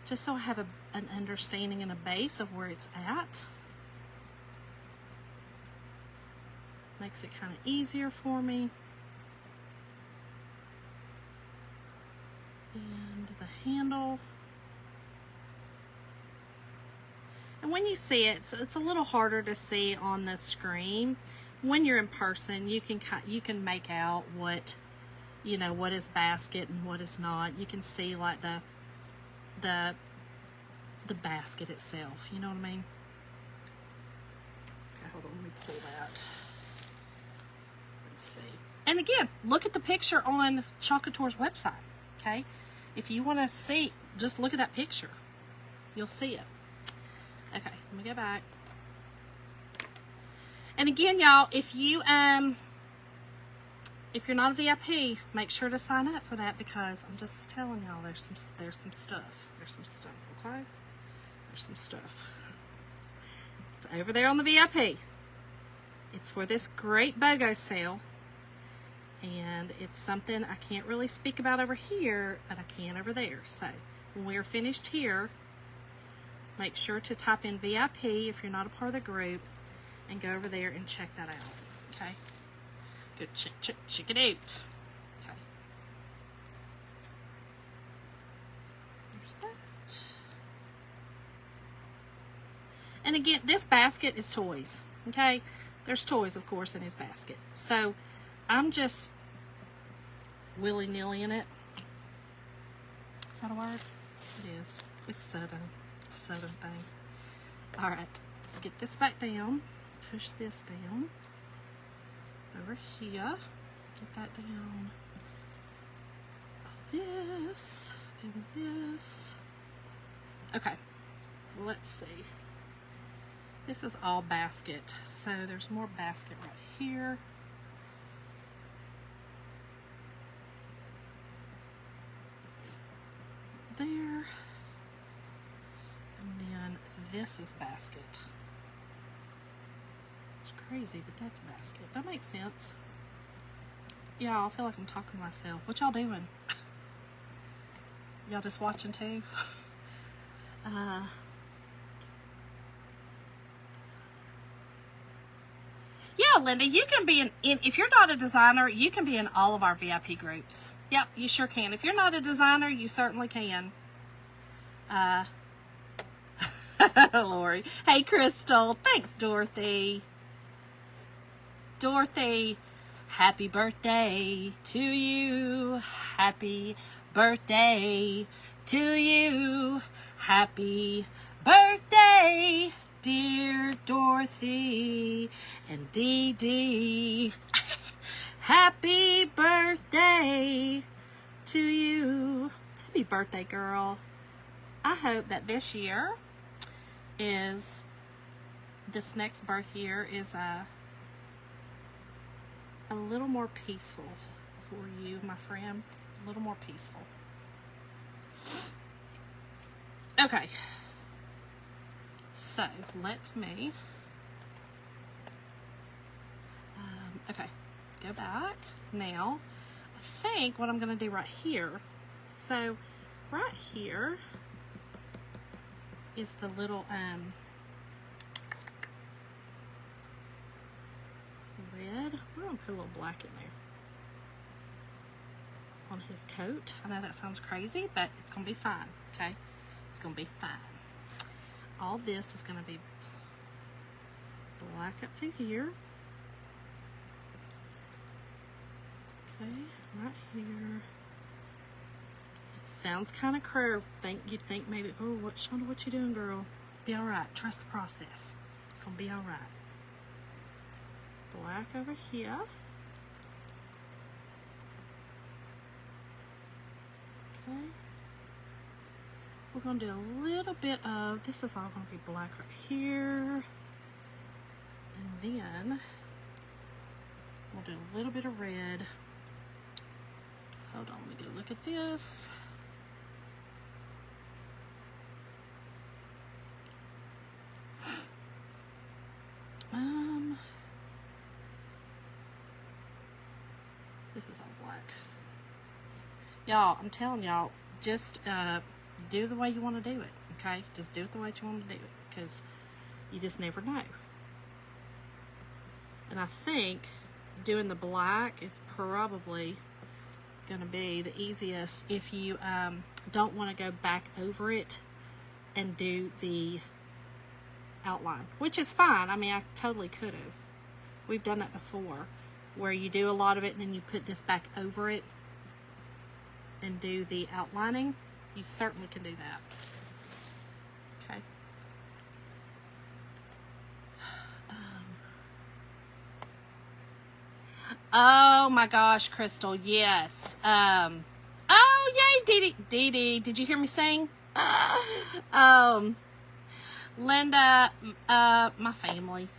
just so I have an understanding and a base of where it's at. Makes it kind of easier for me. And the handle. And when you see it, it's a little harder to see on the screen. When you're in person, you can make out what, you know, what is basket and what is not. You can see like the basket itself. You know what I mean? Okay, hold on, let me pull that. Let's see. And again, look at the picture on Chocatour's website. Okay, if you want to see, just look at that picture. You'll see it. Okay, let me go back. And again, y'all, if you're not a VIP, make sure to sign up for that, because I'm just telling y'all there's some stuff. There's some stuff, okay? There's some stuff. It's over there on the VIP. It's for this great BOGO sale. And it's something I can't really speak about over here, but I can over there. So when we're finished here, make sure to type in VIP if you're not a part of the group, and go over there and check that out. Okay? Go check it out. Okay. There's that. And again, this basket is toys. Okay? There's toys, of course, in his basket. So I'm just willy-nilly in it. Is that a word? It is. It's southern. It's a southern thing. Alright, let's get this back down. Push this down. Over here. Get that down. This. And this. Okay. Let's see. This is all basket. So there's more basket right here. There. And then this is basket. It's crazy, but that's basket. That makes sense. Y'all, I feel like I'm talking to myself. What y'all doing? Y'all just watching too? Yeah, Linda, you can be in, if you're not a designer, you can be in all of our VIP groups. Yep, you sure can. If you're not a designer, you certainly can. Lori. Hey, Crystal. Thanks, Dorothy. Dorothy, happy birthday to you. Happy birthday to you. Happy birthday, dear Dorothy and Dee Dee. Happy birthday to you. Happy birthday, girl. I hope that this next birth year is a little more peaceful for you, my friend. A little more peaceful. Okay. So, let me... okay. Go back. Now, I think what I'm going to do right here, so right here is the little red. We're going to put a little black in there on his coat. I know that sounds crazy, but it's going to be fine, okay? It's going to be fine. All this is going to be black up through here. Okay, right here. It sounds kind of curved. You'd think maybe, oh, Shonda, what you doing, girl? Be all right. Trust the process. It's gonna be all right. Black over here. Okay. We're gonna do a little bit of, this is all gonna be black right here. And then we'll do a little bit of red. Hold on, let me go look at this. This is all black. Y'all, I'm telling y'all, just do the way you want to do it, okay? Just do it the way you want to do it, because you just never know. And I think doing the black is probably going to be the easiest if you don't want to go back over it and do the outline, which is fine. I mean, I totally could have. We've done that before, where you do a lot of it and then you put this back over it and do the outlining. You certainly can do that. Okay. Oh my gosh, Crystal, yes. Oh yay, Dee Dee, did you hear me sing? Linda, my family.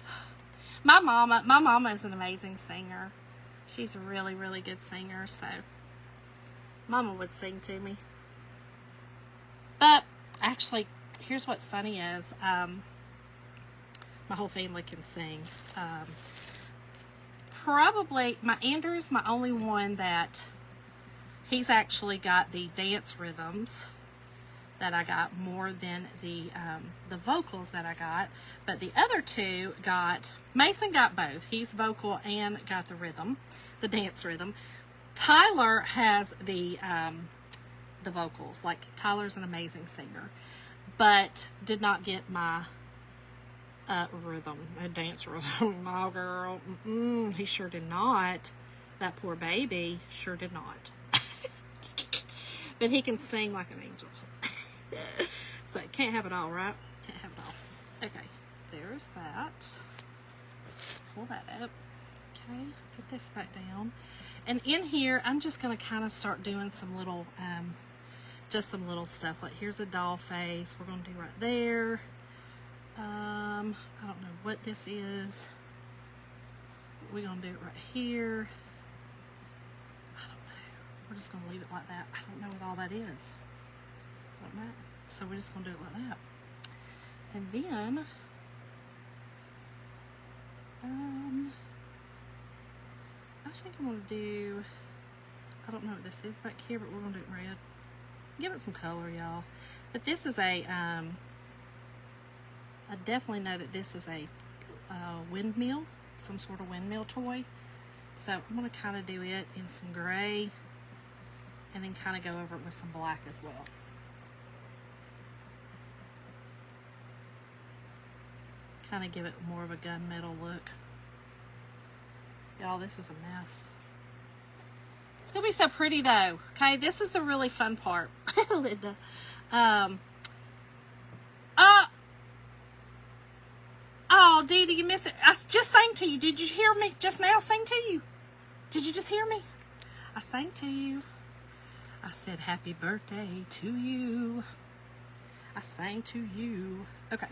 My mama is an amazing singer. She's a really, really good singer, so Mama would sing to me. But actually, here's what's funny is my whole family can sing. Probably my Andrew's my only one that he's actually got the dance rhythms that I got more than the vocals that I got. But the other two Mason got both. He's vocal and got the rhythm, the dance rhythm. Tyler has the vocals. Like, Tyler's an amazing singer, but did not get my rhythm, a dance rhythm. No, girl, he sure did not. That poor baby sure did not. But he can sing like an angel. So can't have it all, right? Can't have it all. Okay, there's that. Pull that up. Okay, put this back down. And in here, I'm just going to kind of start doing some little, just some little stuff. Like, here's a doll face we're going to do right there. I don't know what this is. We're going to do it right here. I don't know. We're just going to leave it like that. I don't know what all that is. So we're just going to do it like that. And then, I think I'm going to do, I don't know what this is back here, but we're going to do it in red. Give it some color, y'all. But this is a, I definitely know that this is a windmill, some sort of windmill toy. So I'm going to kind of do it in some gray and then kind of go over it with some black as well. Kind of give it more of a gunmetal look. Y'all, this is a mess. It's gonna be so pretty though. Okay, this is the really fun part. Linda. Oh, Dee Dee, you missed it. I just sang to you. Did you hear me just now sing to you? Did you just hear me? I sang to you. I said happy birthday to you. I sang to you. Okay.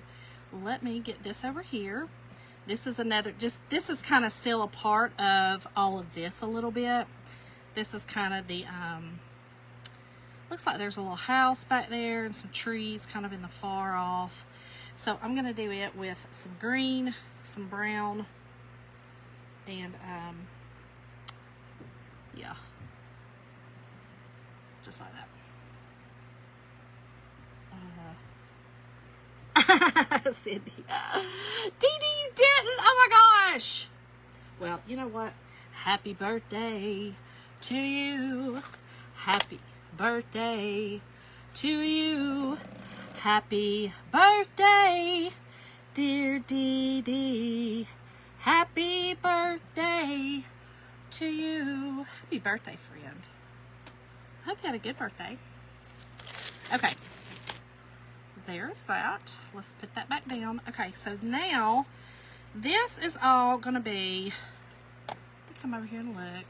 Let me get this over here. This is another, this is kind of still a part of all of this a little bit. This is kind of the, looks like there's a little house back there and some trees kind of in the far off. So I'm going to do it with some green, some brown, and, yeah, just like that. Cindy. Dee Dee, you didn't? Oh my gosh. Well, you know what? Happy birthday to you. Happy birthday to you. Happy birthday, Dear Dee Dee, happy birthday to you. Happy birthday, friend. I hope you had a good birthday. Okay. There's that. Let's put that back down. Okay, so now this is all going to be, let me come over here and look.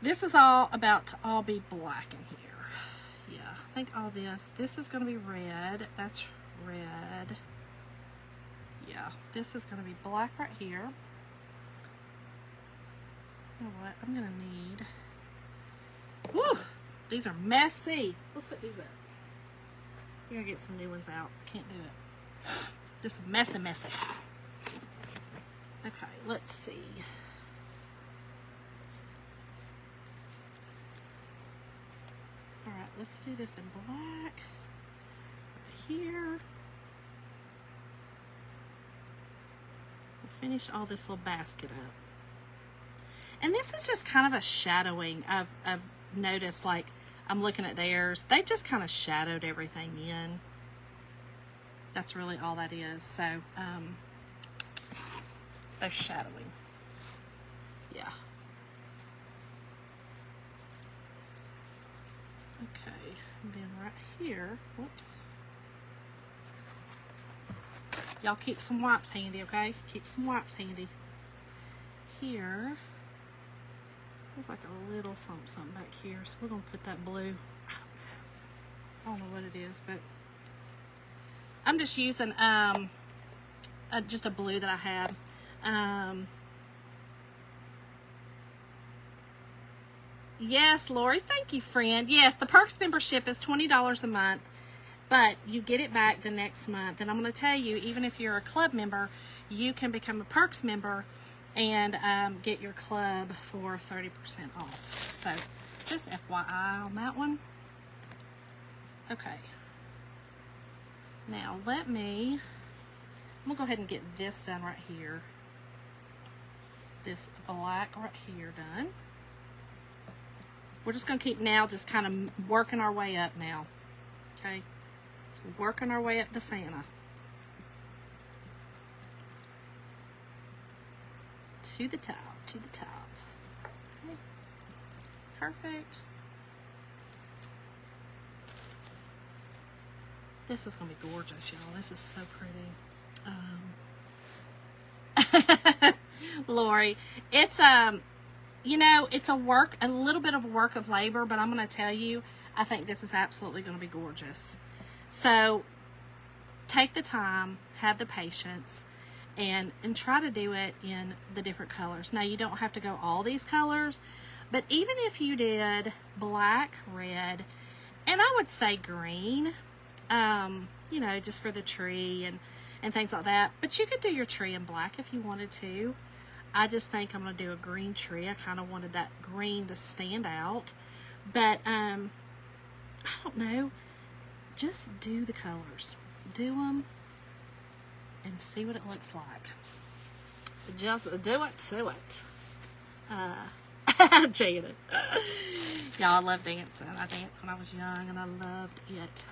This is all about to all be black in here. Yeah, I think all this is going to be red. That's red. Yeah, this is going to be black right here. You know what? I'm going to need, woo, these are messy. Let's put these up. We're going to get some new ones out. Can't do it. Just messy. Okay, let's see. Alright, let's do this in black. Right here. We'll finish all this little basket up. And this is just kind of a shadowing. I've noticed, like, I'm looking at theirs. They've just kind of shadowed everything in. That's really all that is. So, they're shadowing. Yeah. Okay. And then right here, whoops. Y'all keep some wipes handy, okay? Keep some wipes handy. Here. There's like a little something back here, so we're going to put that blue. I don't know what it is, but I'm just using just a blue that I had. Yes, Lori, thank you, friend. Yes, the Perks membership is $20 a month, but you get it back the next month. And I'm going to tell you, even if you're a club member, you can become a Perks member and get your club for 30% off. So just FYI on that one. Okay. Now I'm gonna go ahead and get this done right here. This black right here done. We're just gonna keep now just kind of working our way up now. Okay. So working our way up to Santa. To the top, to the top. Okay. Perfect. This is going to be gorgeous, y'all. This is so pretty. Lori, it's, you know, it's a little bit of a work of labor, but I'm going to tell you, I think this is absolutely going to be gorgeous. So take the time, have the patience, and try to do it in the different colors. Now, you don't have to go all these colors, but even if you did black, red, and I would say green, you know, just for the tree and things like that. But you could do your tree in black if you wanted to. I just think I'm going to do a green tree. I kind of wanted that green to stand out. But, I don't know. Just do the colors. Do them. And see what it looks like. Just do it to it. Janet. Y'all, I love dancing. I danced when I was young and I loved it.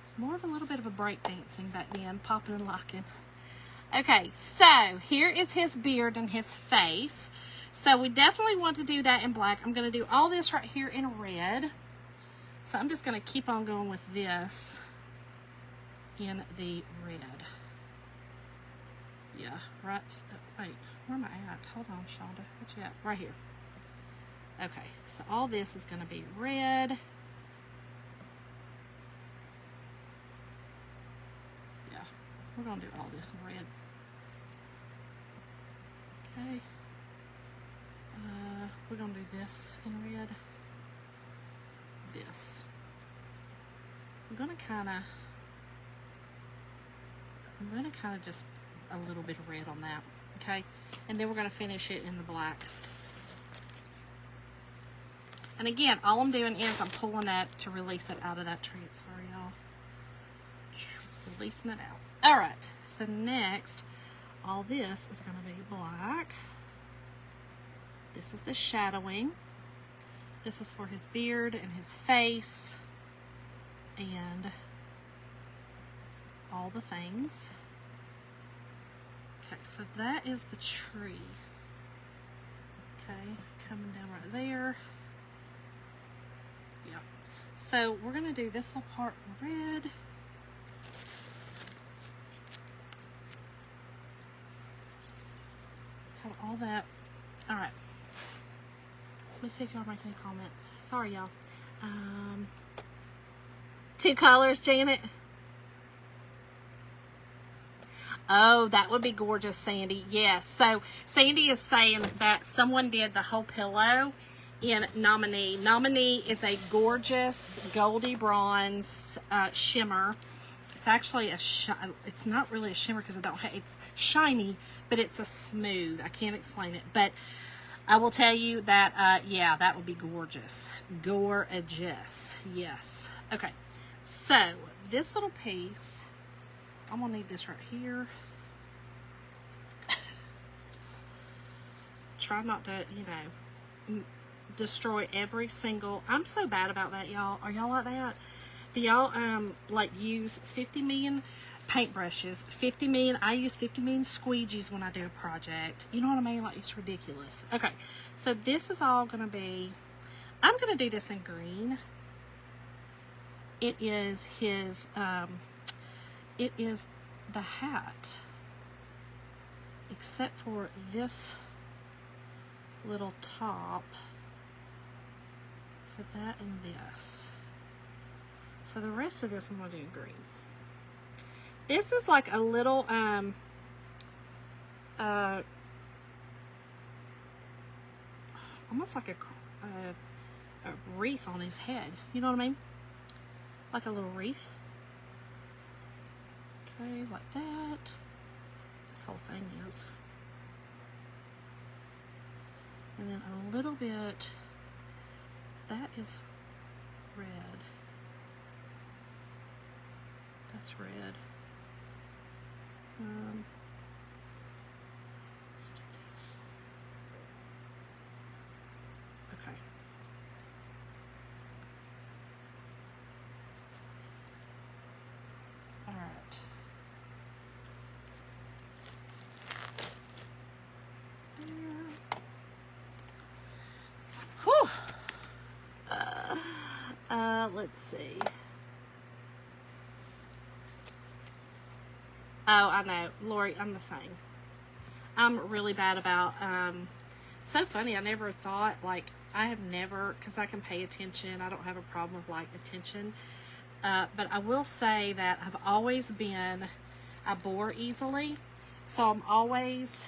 It's more of a little bit of a break dancing back then, popping and locking. Okay, so here is his beard and his face. So we definitely want to do that in black. I'm going to do all this right here in red. So I'm just going to keep on going with this in the red. Yeah, right. Wait, where am I at? Hold on, Shonda. What you at? Right here. Okay, so all this is going to be red. Yeah, we're going to do all this in red. Okay. We're going to do this in red. This. I'm going to kind of just a little bit of red on that, okay? And then we're going to finish it in the black. And again, all I'm doing is I'm pulling that to release it out of that transfer, y'all. Releasing it out. All right, so next, all this is going to be black. This is the shadowing. This is for his beard and his face. And all the things. Okay, so that is the tree. Okay, coming down right there. Yeah. So we're gonna do this little part red. Have all that. All right. Let me see if y'all make any comments. Sorry, y'all. 2 colors, Janet. Oh, that would be gorgeous, Sandy. Yes. So Sandy is saying that someone did the whole pillow in Nominee. Nominee is a gorgeous goldy bronze shimmer. It's actually it's not really a shimmer because it's shiny, but it's a smooth. I can't explain it, but I will tell you that yeah, that would be gorgeous. Gorgeous. Yes. Okay. So this little piece, I'm gonna need this right here. Try not to, you know, destroy every single. I'm so bad about that, y'all. Are y'all like that? Do y'all like use 50 million paintbrushes? 50 million. I use 50 million squeegees when I do a project. You know what I mean? Like, it's ridiculous. Okay, so this is all gonna be. I'm gonna do this in green. It is his. It is the hat, except for this little top. So that and this. So the rest of this I'm going to do in green. This is like a little almost like a wreath on his head. You know what I mean? Like a little wreath. Okay, like that. This whole thing is. And then a little bit, that is red. That's red. Let's do this. Okay. All right. Whew. Let's see. Oh, I know, Lori, I'm the same. I'm really bad about, so funny, I never thought, like, I have never, because I can pay attention, I don't have a problem with, like, attention, but I will say that I've always been, I bore easily, so I'm always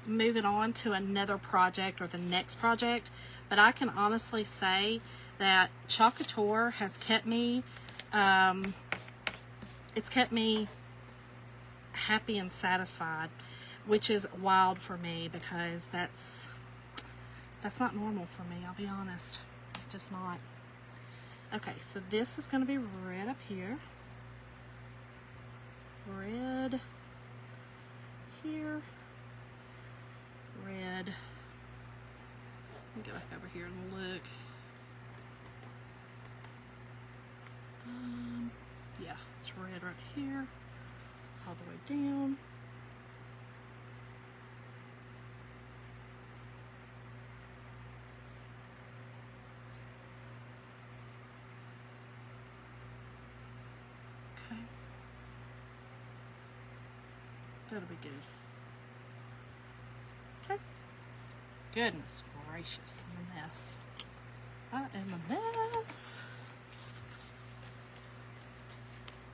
moving on to another project or the next project, but I can honestly say that Chalk Couture has kept me, it's kept me happy and satisfied, which is wild for me because that's not normal for me, I'll be honest. It's just not. Okay, so this is going to be red up here. Red here. Red. Let me go back over here and look. Yeah, it's red right here. All the way down. Okay. That'll be good. Okay. Goodness gracious, I'm a mess. I am a mess.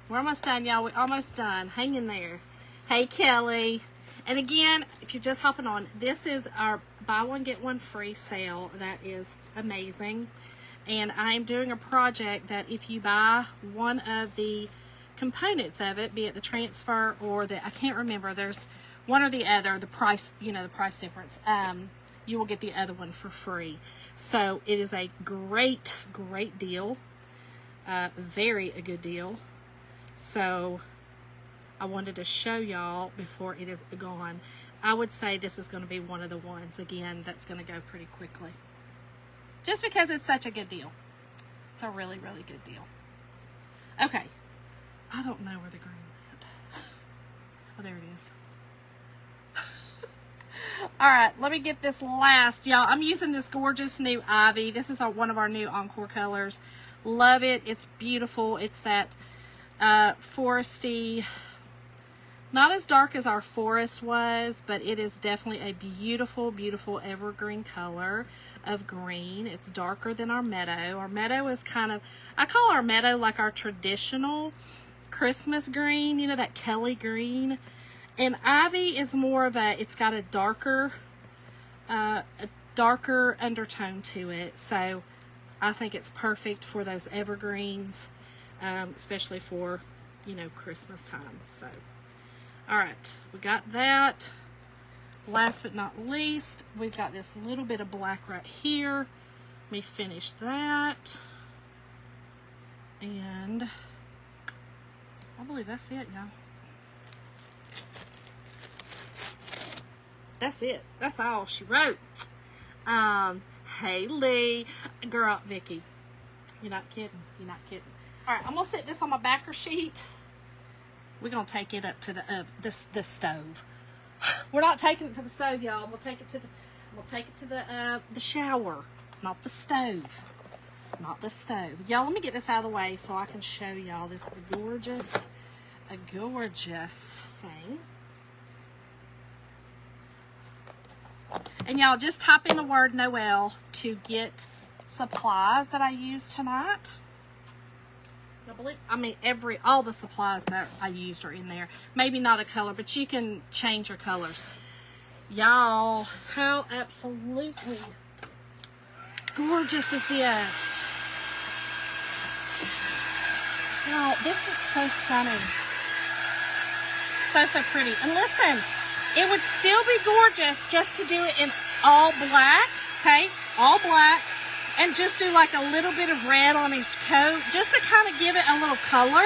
We're almost done, y'all. We're almost done. Hang in there. Hey, Kelly. And again, if you're just hopping on, this is our buy one, get one free sale. That is amazing. And I'm doing a project that if you buy one of the components of it, be it the transfer or the, I can't remember, there's one or the other, the price, you know, the price difference, you will get the other one for free. So it is a great, great deal. Very a good deal. So I wanted to show y'all before it is gone. I would say this is going to be one of the ones, again, that's going to go pretty quickly. Just because it's such a good deal. It's a really, really good deal. Okay. I don't know where the green went. Oh, there it is. All right, let me get this last, y'all. I'm using this gorgeous new Ivy. This is one of our new Encore colors. Love it. It's beautiful. It's that foresty, not as dark as our forest was, but it is definitely a beautiful, beautiful evergreen color of green. It's darker than our meadow. Our meadow is kind of, I call our meadow like our traditional Christmas green, you know, that Kelly green. And Ivy is more of a, it's got a darker undertone to it. So I think it's perfect for those evergreens, especially for, you know, Christmas time. So, all right, we got that. Last but not least, we've got this little bit of black right here. Let me finish that. And I believe that's it, y'all. That's it. That's all she wrote. Hey, Lee. Girl, Vicky. You're not kidding. You're not kidding. All right, I'm going to set this on my backer sheet. We're going to take it up to the stove. We're not taking it to the stove, y'all. I'm going to take it to the shower, not the stove. Not the stove. Y'all, let me get this out of the way so I can show y'all this gorgeous thing. And y'all, just type in the word Noel to get supplies that I used tonight. I mean, all the supplies that I used are in there. Maybe not a color, but you can change your colors. Y'all, how absolutely gorgeous is this? Y'all, this is so stunning. So, so pretty. And listen, it would still be gorgeous just to do it in all black, okay? All black. And just do like a little bit of red on his coat, just to kind of give it a little color.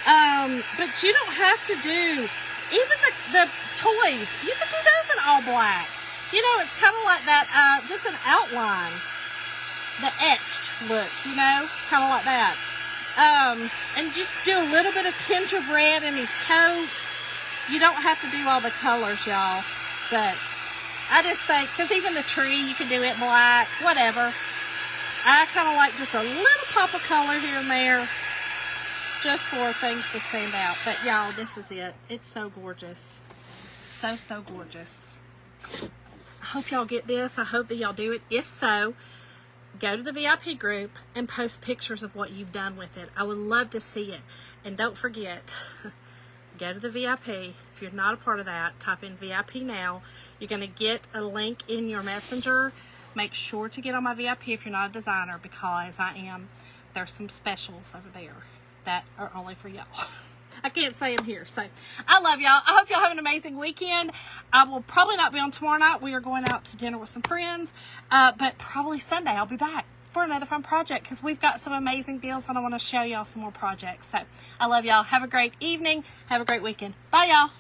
But you don't have to do, even the toys, you can do those in all black. You know, it's kind of like that, just an outline. The etched look, you know, kind of like that. And you do a little bit of tinge of red in his coat. You don't have to do all the colors, y'all. But I just think, because even the tree, you can do it black, whatever. I kind of like just a little pop of color here and there, just for things to stand out. But y'all, this is it. It's so gorgeous. So, so gorgeous. I hope y'all get this. I hope that y'all do it. If so, go to the VIP group and post pictures of what you've done with it. I would love to see it. And don't forget, go to the VIP. If you're not a part of that, type in VIP now. You're going to get a link in your messenger. Make sure to get on my VIP if you're not a designer, because I am. There's some specials over there that are only for y'all. I can't say them here. So I love y'all. I hope y'all have an amazing weekend. I will probably not be on tomorrow night. We are going out to dinner with some friends. But probably Sunday I'll be back for another fun project, because we've got some amazing deals and I want to show y'all some more projects. So I love y'all. Have a great evening. Have a great weekend. Bye, y'all.